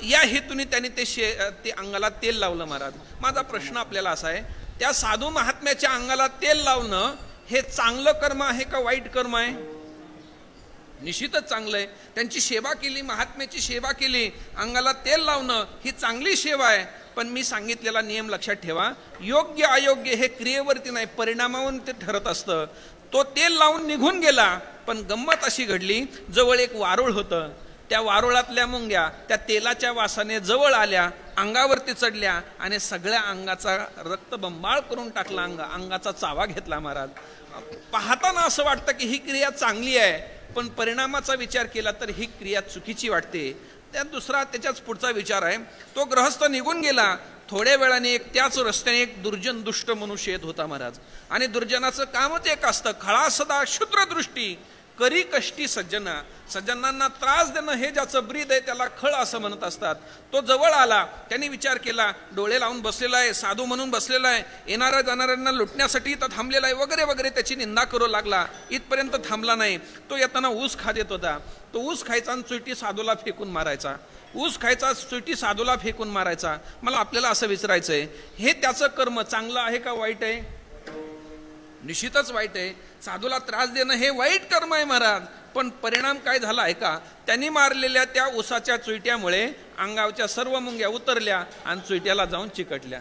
या हेतूने त्यांनी ते अंगाला तेल लावलं महाराज. माझा प्रश्न आपल्याला असा आहे, त्या साधू महात्म्याच्या अंगाला तेल लावणं हे चांगलं कर्म आहे का वाईट कर्म आहे? निश्चितच चांगलं आहे. त्यांची सेवा केली, महात्म्याची सेवा केली, अंगाला तेल लावणं ही चांगली सेवा आहे. पण मी सांगितलेला नियम लक्षात ठेवा, योग्य अयोग्य हे क्रियेवरती नाही, परिणामावरून ते ठरत असतं. तो तेल लावून निघून गेला, पण गंमत अशी घडली, जवळ एक वारुळ होतं. त्या वारुळातल्या मुंग्या त्या तेलाच्या वासाने जवळ आल्या, अंगावरती चढल्या आणि सगळ्या अंगाचा रक्तबंबाळ करून टाकला, अंगाचा चावा घेतला. महाराज पाहताना असं वाटतं की ही क्रिया चांगली आहे, पण परिणामाचा विचार केला तर ही क्रिया चुकीची वाटते. त्याच्याच पुढचा विचार आहे. तो गृहस्थ निघून गेला. थोड्या वेळाने त्याच रस्त्याने एक दुर्जन दुष्ट मनुष्य येत होता महाराज. आणि दुर्जनाचं कामच एक असतं, खळा सदा क्षुद्रदृष्टी करी कष्टी सज्जना. सज्जनांना त्रास देणं हे ज्याचं ब्रीद आहे त्याला खळ असं म्हणत असतात. तो जवळ आला, त्यांनी विचार केला, डोळे लावून बसलेला आहे, साधू म्हणून बसलेला आहे, येणाऱ्या जाणाऱ्यांना लुटण्यासाठी इथं थांबलेला आहे वगैरे वगैरे त्याची निंदा करू लागला. इथपर्यंत थांबला नाही. तो येताना ऊस खात येत होता. तो ऊस खायचा आणि चुईटी साधूला फेकून मारायचा, ऊस खायचा चुईटी साधूला फेकून मारायचा. मला आपल्याला असं विचारायचंय, हे त्याचं कर्म चांगलं आहे का वाईट आहे? निश्चितच वाईट आहे. साधूला त्रास देणं हे वाईट कर्म आहे महाराज. पण परिणाम काय झाला आहे का? त्यांनी मारलेल्या त्या ऊसाच्या चुईट्यामुळे अंगावच्या सर्व मुंग्या उतरल्या आणि चुईट्याला जाऊन चिकटल्या.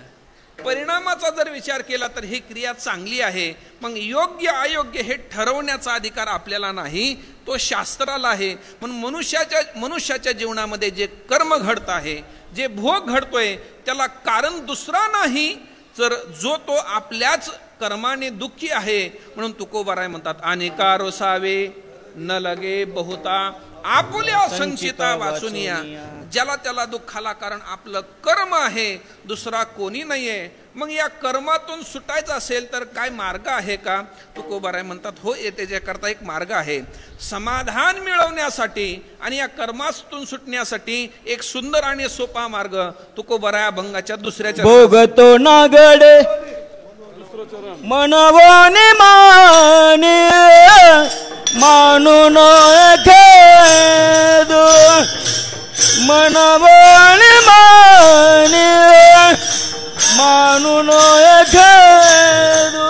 परिणामाचा जर विचार केला तर ही क्रिया चांगली आहे. मग योग्य अयोग्य हे ठरवण्याचा अधिकार आपल्याला नाही, तो शास्त्राला आहे. म्हणून मनुष्याच्या जीवनामध्ये जे कर्म घडत आहे, जे भोग घडतोय, त्याला कारण दुसरा नाही, तर जो तो आपल्याच कर्माने दुःखी आहे. म्हणून तुकोबाराय म्हणतात, अनेका रोसावे न लगे बहुता आपुल्या संचिता वाचुनिया. ज्याला त्याला दुःखाला कारण आपलं कर्म आहे, दुसरा कोणी नाहीये. मग या कर्मातून सुटायचं असेल तर काय मार्ग आहे का? तुकोबाराय म्हणतात, हो, येते जे करता एक मार्ग आहे. समाधान मिळवण्यासाठी आणि या कर्मातून सुटण्यासाठी एक सुंदर आणि सोपा मार्ग तुकोबाराय अभंगाच्या दुसऱ्याच्या भोगतो नागडे मनवने माने मानून खेदू मनवने माने मानून खेदू.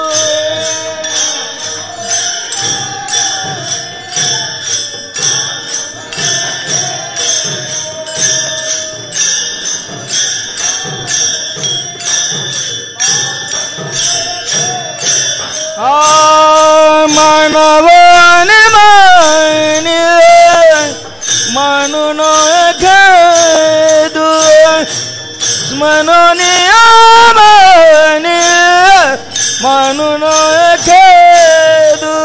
मानवने माने मानून खेदू मनोने माने मानून खेदू.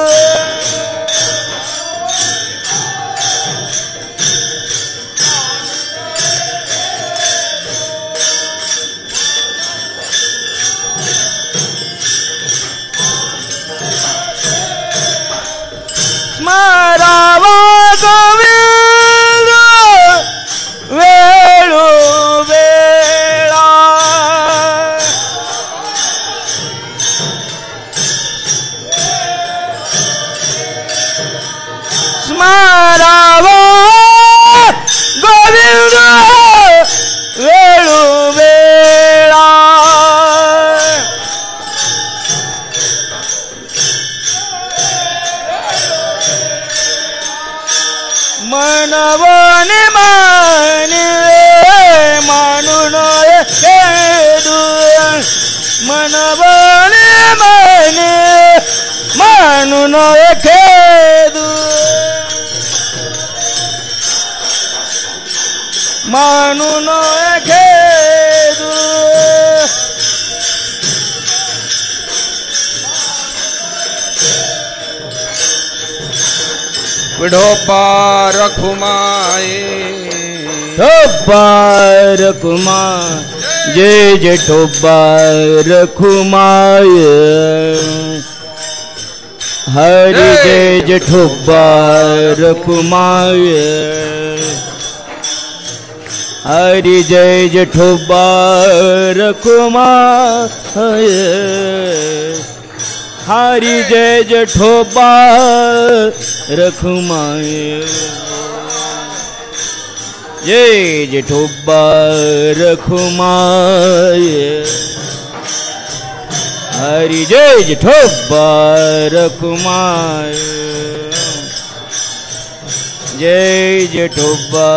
स्मरावा गोविंद वेळो वेळा स्मरावा गोविंद वेळो वेळा. मनवने माने मानून खेदू मनवने माने मानून खेदू मानून खेदू. विढोबा रखुमाये ठोबा रखुमाय जय जय ठोबा रखुमाय हरि जय जय ठोबा रखुमाय हरि जय जय ठोबा रखुमाय हरि जय जय ठोबा रखुमाय जय जय ठोबा रखुमाय हरि जय जय ठोबा रखुमाय जय जय ठोबा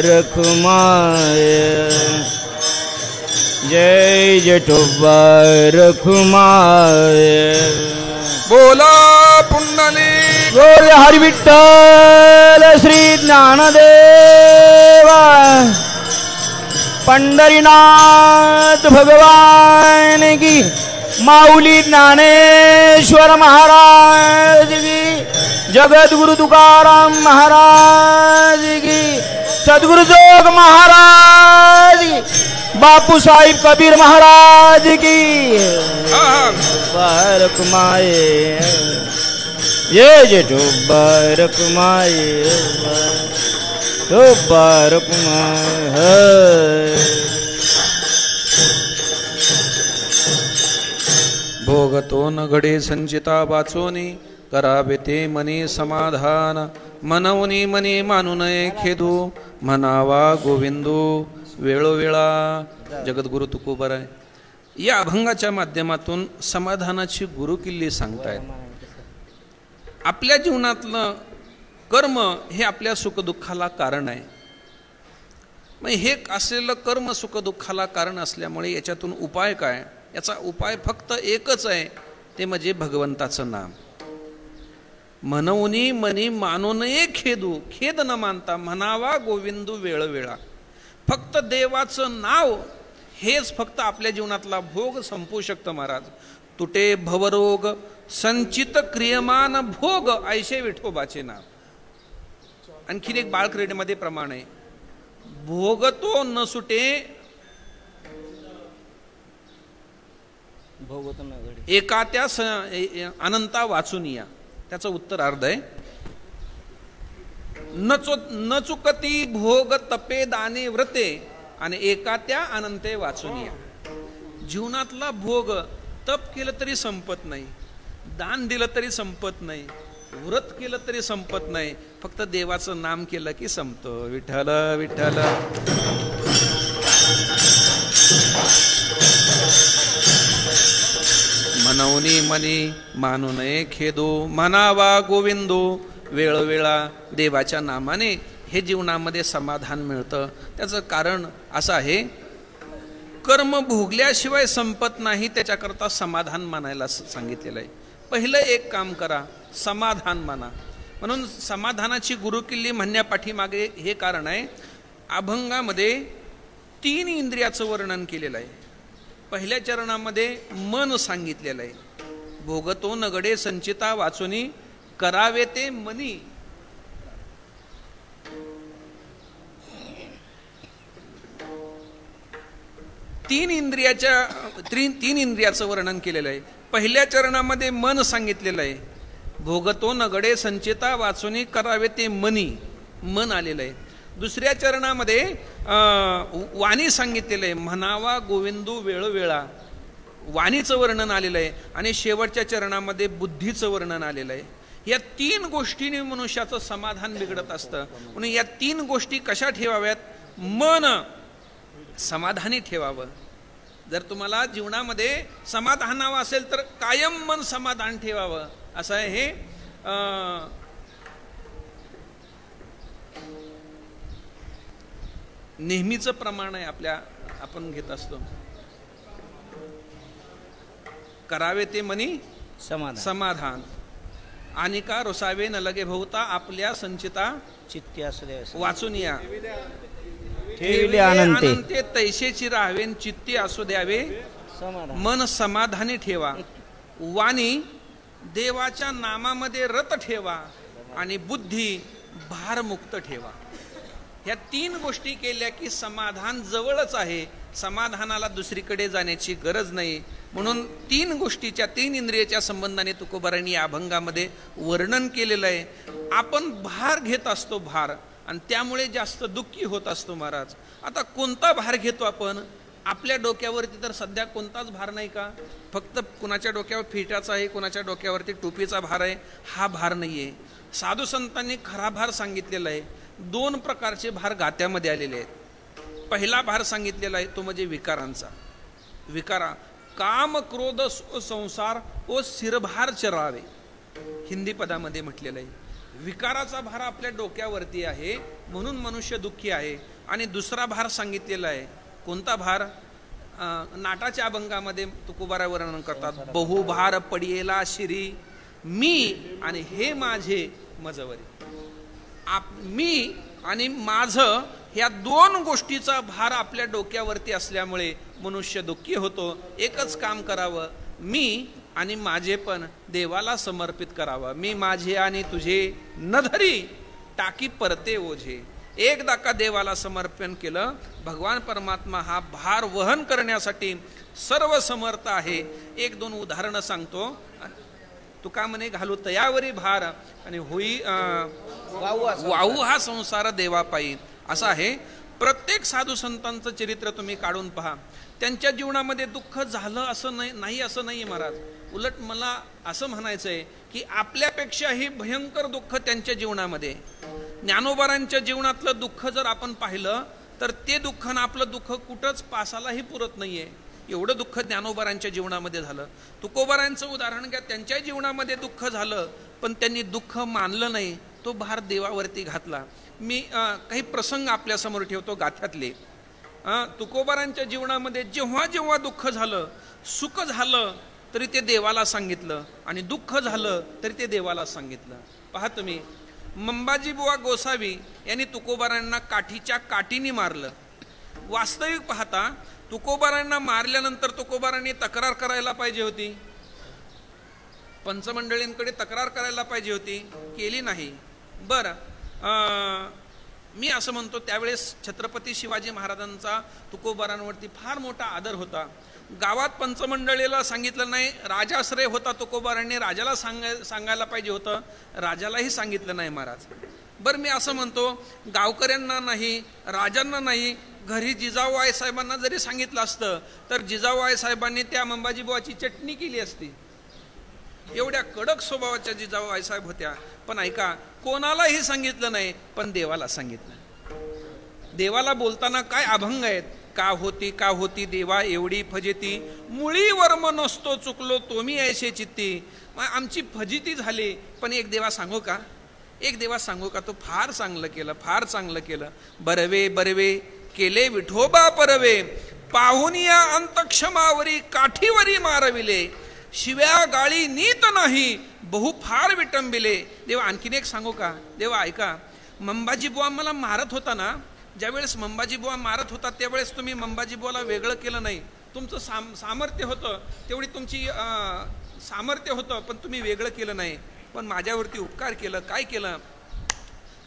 रखुमाय जय जय ठोबा रखुमाय. बोला पुंडलिक गौरी हरी विठ्ठल श्री ज्ञानदेव पंढरीनाथ भगवान की माऊली ज्ञानेश्वर महाराज की जगद्गुरु तुकाराम महाराज की सद्गुरु जोग महाराज की बापू साहिब कबीर महाराज की बारक माए ये जेठो बारक माए तो बारक माए भोगतो न घडे संचिता वाचोनी करावे ते मनी समाधान मनवनी मनी मानू नये खेदू म्हणावा गोविंदू वेळोवेळा. जगद्गुरु तुकोबाराय या अभंगाच्या माध्यमातून समाधानाची गुरुकिल्ली सांगतायत. आपल्या जीवनातलं कर्म हे आपल्या सुखदुःखाला कारण आहे. मग हे असलेलं कर्म सुखदुःखाला कारण असल्यामुळे याच्यातून उपाय काय? याचा उपाय फक्त एकच आहे, ते म्हणजे भगवंताचं नाम. मनवनी मनी मानू नये खेदू, खेद न मानता म्हणावा गोविंदू वेळोवेळा. फक्त देवाचं नाव हेच फक्त आपल्या जीवनातला भोग संपवू शकतं महाराज. तुटे भवरोग संचित क्रियमान भोग ऐशे विठोबाचे नाव. आणखीन एक बाळक्रीडेमध्ये प्रमाण आहे, भोगतो न सुटे एका त्या अनंता वाचून या. त्याचं उत्तर अर्ध आहे, न चुकती भोग तपे दाने व्रते आणि एका त्या अनंते वाचून या. जीवनातला भोग तप केलं तरी संपत नाही, दान दिलं तरी संपत नाही, व्रत केलं तरी संपत नाही, फक्त देवाचं नाम केलं की संपतं. विठ्ठल विठ्ठल. मनवनी मनी मानू नये खेदो म्हणावा गोविंदो वेळोवेळा. देवाच्या नामाने हे जीवनामध्ये समाधान मिळतं. त्याचं कारण असं आहे, कर्म भोगल्याशिवाय संपत नाही, त्याच्याकरता समाधान मानायला सांगितलेलं आहे. पहिलं एक काम करा, समाधान माना. म्हणून समाधानाची गुरुकिल्ली म्हणण्यापाठीमागे हे कारण आहे. अभंगामध्ये 3 इंद्रियाचं वर्णन केलेलं आहे. पहिल्या चरणामध्ये मन सांगितलेलं आहे, भोगतो नगडे संचिता वाचुनी करावे ते मनी. तीन इंद्रियाचं वर्णन केलेलं आहे. पहिल्या चरणामध्ये मन सांगितलेलं आहे, भोगतो नगडे संचिता वाचुनी करावे ते मनी, मन आलेलं आहे. दुसऱ्या चरणामध्ये वाणी सांगितलेलं आहे, म्हणावा गोविंदू वेळोवेळा, वाणीचं वर्णन आलेलं आहे. आणि शेवटच्या चरणामध्ये बुद्धीचं वर्णन आलेलं आहे. या 3 गोष्टींनी मनुष्याचं समाधान बिघडत असतं. म्हणून या 3 गोष्टी कशा ठेवाव्यात? मन समाधानी ठेवावं. जर तुम्हाला जीवनामध्ये समाधान हवं असेल तर कायम मन समाधान ठेवावं, असं आहे हे नेहमीचं प्रमाण आहे. आपण घेत असतो, करावे ते मनी समाधान आणि का रोसावे न लगे भोवता आपल्या संचिता चित्ती असू दे वाचून या. ठेविले अनंते तैसेची राहावेन चित्ती असू द्यावे मन समाधानी ठेवा. वाणी देवाच्या नामामध्ये रत ठेवा आणि बुद्धी भारमुक्त ठेवा. ह्या 3 गोष्टी केल्या की समाधान जवळच आहे. समाधानाला दुसरीकडे जाण्याची गरज नाही. म्हणून 3 गोष्टीच्या 3 इंद्रियाच्या संबंधाने तुकोबारांनी या अभंगामध्ये वर्णन केलेलं आहे. आपण भार घेत असतो, भार, आणि त्यामुळे जास्त दुःखी होत असतो महाराज. आता कोणता भार घेतो आपण? आपल्या डोक्यावरती तर सध्या कोणताच भार नाही का? फक्त कुणाच्या डोक्यावर फिटाचा आहे, कुणाच्या डोक्यावरती टोपीचा भार आहे. हा भार नाहीये. साधू संतांनी खरा भार सांगितलेला आहे. 2 प्रकारचे भार गात्यामध्ये आलेले आहेत. पहिला भार सांगितलेला आहे तो म्हणजे विकारांचा. विकारा काम क्रोध संसार ओ शिरभार चरावे, हिंदी पदामध्ये म्हटलेलं आहे. विकाराचा भार आपल्या डोक्यावरती आहे म्हणून मनुष्य दुःखी आहे. आणि दुसरा भार सांगितलेला आहे, कोणता भार? नाटाच्या अभंगामध्ये तुकोबारा वर्णन करतात, बहुभार पडियेला शिरी मी आणि हे माझे मजवरी. मी आणि माझं ह्या दोन गोष्टीचा भार आपल्या डोक्यावरती असल्यामुळे मनुष्य दुःखी होतो. एकच काम करावं, मी आणि माझे पण देवाला समर्पित करावं. मी माझे आणि तुझे न धरी टाकी परते ओझे. एकदा का देवाला समर्पण केलं, भगवान परमात्मा हा भार वहन करण्यासाठी सर्व समर्थ आहे. एक दोन उदाहरणं सांगतो. तुका म्हणे घालू तयावरी भार आणि होई वाहू हा संसार देवापायी, असं आहे. प्रत्येक साधू संतांचं चरित्र तुम्ही काढून पहा. त्यांच्या जीवनामध्ये दुःख झालं असं नाही असं नाही महाराज. उलट मला असं म्हणायचंय की आपल्यापेक्षाही भयंकर दुःख त्यांच्या जीवनामध्ये. ज्ञानोबारांच्या जीवनातलं दुःख जर आपण पाहिलं तर ते दुःख ना आपलं दुःख कुठंच पासालाही पुरत नाहीये. एवढं दुःख ज्ञानोबारांच्या जीवनामध्ये झालं. तुकोबारांचं उदाहरण घ्या. त्यांच्या जीवनामध्ये दुःख झालं पण त्यांनी दुःख मानलं नाही, तो भार देवावरती घातला. मी काही प्रसंग आपल्या समोर ठेवतो गाथ्यातले. तुकोबारांच्या जीवनामध्ये जेव्हा जेव्हा दुःख झालं, सुख झालं तरी ते देवाला सांगितलं आणि दुःख झालं तरी ते देवाला सांगितलं. पहा तुम्ही, मंबाजी बुवा गोसावी यांनी तुकोबारांना काठीच्या काठीने मारलं. वास्तविक पाहता तुकोबारांना मारल्यानंतर तुकोबारांनी तक्रार करायला पाहिजे होती, पंचमंडळींकडे तक्रार करायला पाहिजे होती, केली नाही. बरं, मी असं म्हणतो त्यावेळेस छत्रपती शिवाजी महाराजांचा तुकोबारांवरती फार मोठा आदर होता. गावात पंचमंडळीला सांगितलं नाही. राजाश्रय होता तुकोबारांनी, राजाला सांगायला पाहिजे होतं, राजालाही सांगितलं नाही महाराज. बरं, मी असं म्हणतो गावकऱ्यांना नाही, राजांना नाही, घरी जिजाऊ आई साहेबांना जरी सांगितलं असतं तर जिजाऊ आई साहेबांनी त्या मंबाजी बुवाची चटणी केली असती. एवढ्या कडक स्वभावाच्या जिजाऊ आई साहेब होत्या. पण ऐका, कोणालाही सांगितलं नाही पण देवाला सांगितलं. देवाला बोलताना काय अभंग आहेत. का होती देवा एवढी फजिती, मुळी वर्म नसतो चुकलो तोमी ऐशे चित्ती. आमची फजिती झाली पण एक देवा सांगू का, तो फार चांगलं केलं. बरवे केले विठोबा परवे, पाहुनिया अंतक्षमावरी काठीवरी मारविले. शिव्या गाळी नीत नाही बहु फार विटंबिले. देवा आणखीन एक सांगू का. देवा ऐका, मंबाजी बुवा मला मारत होता ना, ज्यावेळेस मंबाजी बुवा मारत होता त्यावेळेस तुम्ही मंबाजी बुवाला वेगळं केलं नाही. तुमचं सामर्थ्य होतं, तेवढी तुमची सामर्थ्य होतं पण तुम्ही वेगळं केलं नाही. पण माझ्यावरती उपकार केलं. काय केलं?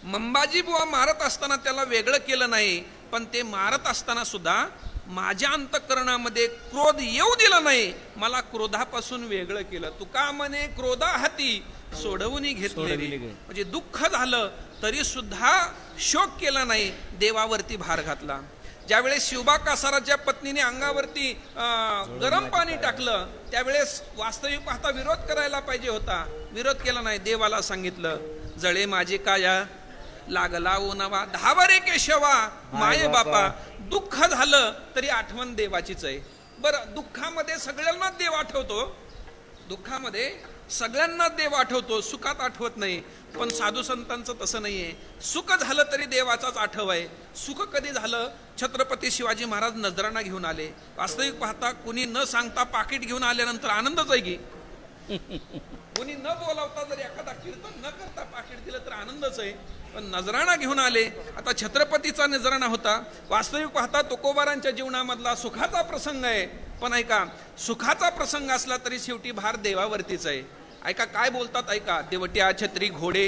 मंबाजी बुवा मारत असताना त्याला वेगळं केलं नाही, पण ते मारत असताना सुद्धा माझ्या अंतःकरणामध्ये क्रोध येऊ दिला नाही, मला क्रोधापासून वेगळं केलं. तुका म्हणे क्रोधा हाती सोडवून घेतलेली. म्हणजे दुःख झालं तरी सुद्धा शोक केला नाही, देवावरती भार घातला. ज्यावेळेस शिवबा कासाराच्या पत्नीने अंगावरती गरम पाणी टाकलं त्यावेळेस वास्तविक पाहता विरोध करायला पाहिजे होता, विरोध केला नाही. देवाला सांगितलं, जळे माझे काया लागला ओनावा, धावरे केशवा माये बापा. दुःख झालं तरी आठवण देवाचीच आहे. बरं, दुःखामध्ये सगळ्यांनाच देव आठवतो, सुखात आठवत नाही. पण साधू संतांचं तसं नाहीये. सुख झालं तरी देवाचाच आठव आहे. सुख कधी झालं? छत्रपती शिवाजी महाराज नजराणा घेऊन आले. वास्तविक पाहता कुणी न सांगता पाकिट घेऊन आल्यानंतर आनंदच आहे की. कुणी न बोलावता जर एखादा कीर्तन न करता पाकिट दिलं तर आनंदच आहे. पण नजराणा घेऊन आले. आता छत्रपतीचा नजराणा होता. वास्तविक पाहता तुकोबारांच्या जीवनामधला सुखाचा प्रसंग आहे. पण ऐका, सुखाचा प्रसंग असला तरी शेवटी भार देवावरतीच आहे. ऐका काय बोलतात, ऐका. देवट्या छत्री घोडे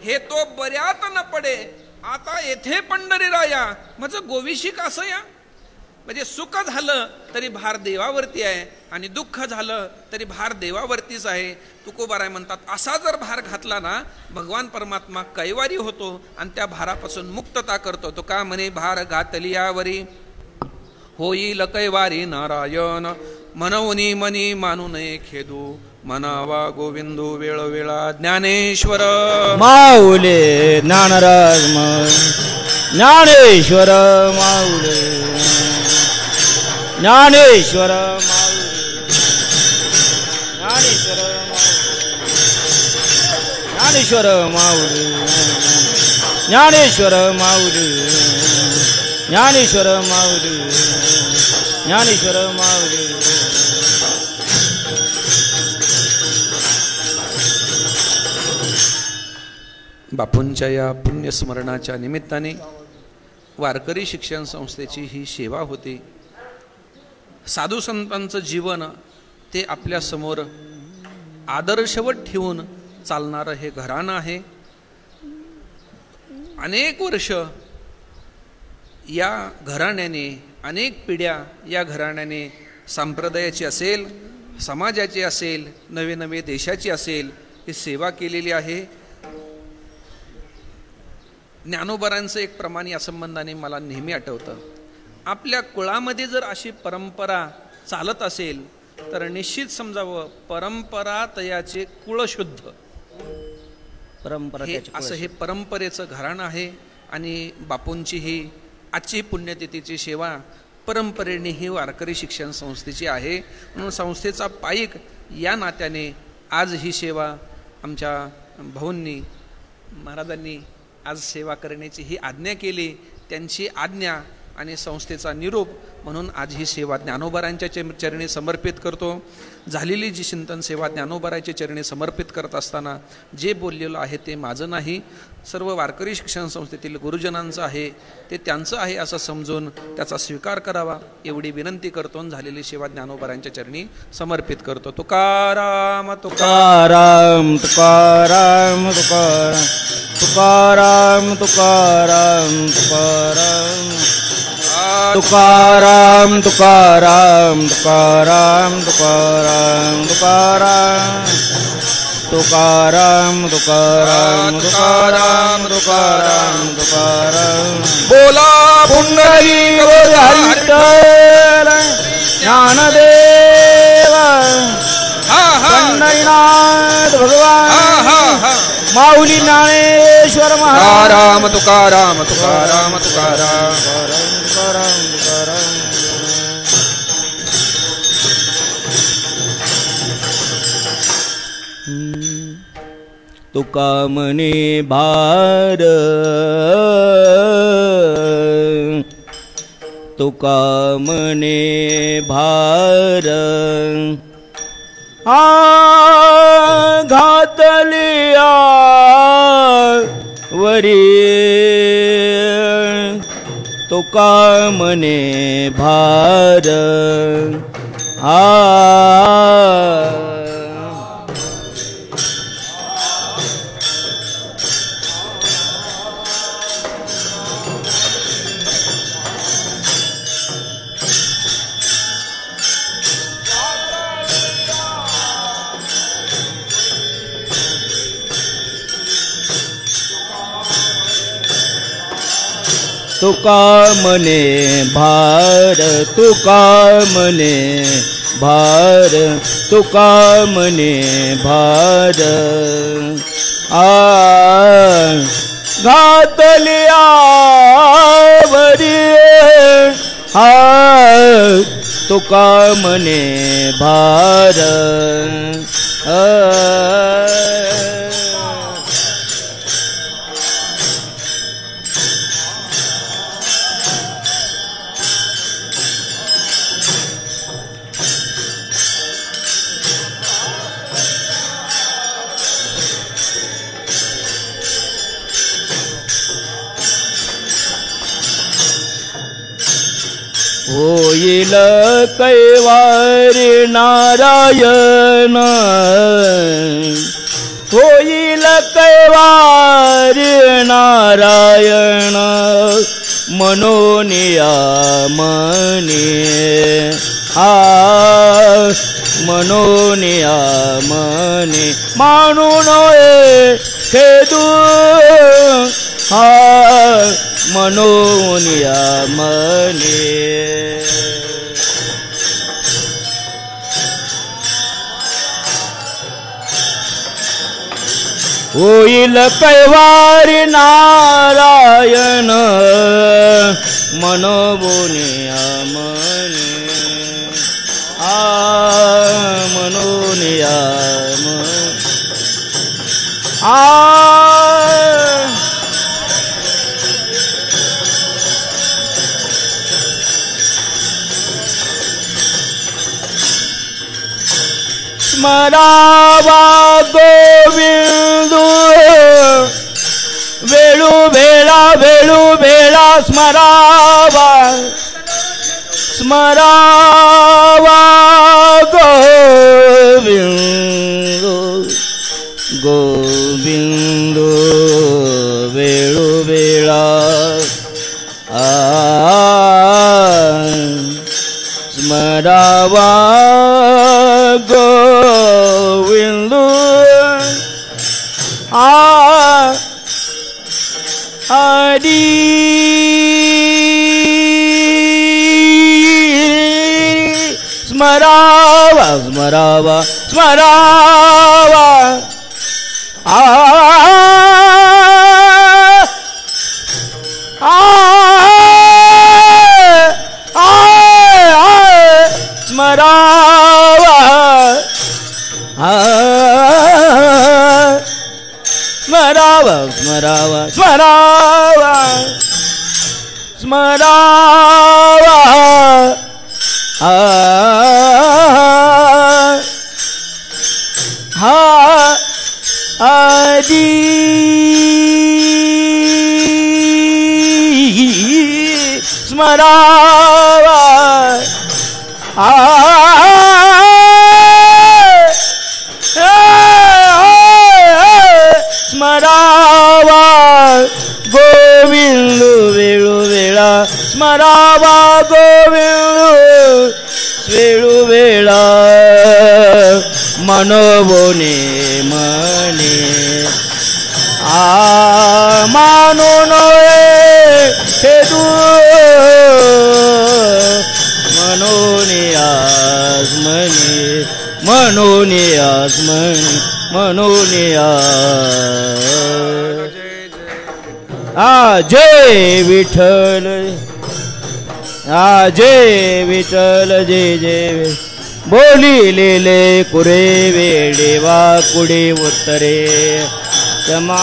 हे तो बऱ्यात न पडे, आता येथे पंढरी राया माझं गोविशी कसं या. म्हणजे सुख झालं तरी भार देवावरती आहे आणि दुःख झालं तरी भार देवावरतीच आहे. तुकोबाराय म्हणतात, असा जर भार घातला ना भगवान परमात्मा कैवारी होतो आणि त्या भारापासून मुक्तता करतो. तो का म्हणे भार घातलियावरी होईल कैवारी नारायण, मनवनी मनी मानू नये खेदू, मनावा गोविंदू वेळोवेळा ज्ञानेश्वर माऊले ज्ञानराज ज्ञानेश्वर माऊले ज्ञानेश्वर ज्ञानेश्वर माऊली ज्ञानेश्वर माऊली ज्ञानेश्वर माऊली ज्ञानेश्वर माऊली. बापूंच्या या पुण्यस्मरणाच्या निमित्ताने वारकरी शिक्षण संस्थेची ही सेवा होती. साधू संतांचं जीवन ते आपल्यासमोर आदर्शवत ठेवून चालणारं हे घराणं आहे. अनेक वर्ष या घराण्याने, अनेक पिढ्या या घराण्याने संप्रदायाची असेल, समाजाची असेल, नवे नवे देशाची असेल, ही सेवा केलेली आहे. ज्ञानोबारांचं एक प्रमाण या संबंधाने मला नेहमी आठवतं. आपल्या कुळामध्ये जर अशी परंपरा चालत असेल तर निश्चित समजावं, परंपरा तयाचे कुळ शुद्ध. परंपरा असं हे परंपरेचं घराणं आहे. आणि बापूंची ही आजची पुण्यतिथीची सेवा परंपरेने ही वारकरी शिक्षण संस्थेची आहे. म्हणून संस्थेचा पाईक या नात्याने आज ही सेवा आमच्या भाऊंनी, महाराजांनी आज सेवा करण्याची ही आज्ञा केली. त्यांची आज्ञा आणि संस्थेचा निरोप म्हणून आज ही सेवा ज्ञानोबारांच्या चरणी समर्पित करतो. झालेली जी चिंतन सेवा ज्ञानोबारांच्या चरणी समर्पित करत असताना जे बोललेलं आहे ते माझं नाही, सर्व वारकरी शिक्षण संस्थेतील गुरुजनांचं आहे, ते त्यांचं आहे असं समजून त्याचा स्वीकार करावा एवढी विनंती करतो. झालेली सेवा ज्ञानोबारांच्या चरणी समर्पित करतो. तुकाराम तुकाराम तुकाराम तुकाराम तुकाराम तुकाराम तुकाराम तुकाराम तुकाराम तुकाराम तुकाराम तुकाराम तुकाराम तुकाराम तुकाराम तुकाराम तुकाराम बोला पुंडलिक विठ्ठल ज्ञानदेव पंढरीनाथ भगवान माऊली ज्ञानेश्वर महाराज. तुकाराम तुकाराम तुकाराम तुका मने भार, तुका मने भार घातलिया वरी, तुका मने भार तुका मने भार, तुका मने भार, तुका मने भार घातलिया वरी, तुका मने भार होईल कैवारी नारायण, होईल कैवारी नारायण मनोनिया मने मनोनिया मने मानून खेदू मनोनिया मने होईल कैवारी नारायण मनोनिया मने मनोनिया स्मरावा गोविंदू स्मरावा स्मरावा गोविंद गोविंद वेळोवेळा स्मरावा गोविंद हरी स्मरावा स्मरावा स्मरावा स्मरावा स्मरावा स्मरावा स्मरावा स्मरावा हरी स्मरावा स्मरावा गोविंद वेळोवेळा स्मरावा गोविंद वेळोवेळा मनोबोने मने मानून खेदू मनोने आजमने मनोने आजमने मनोने जय विठ्ठल जय विठ्ठल जय जय बोलिलेले कुरे वेडे वा कुडे उत्तरे क्षमा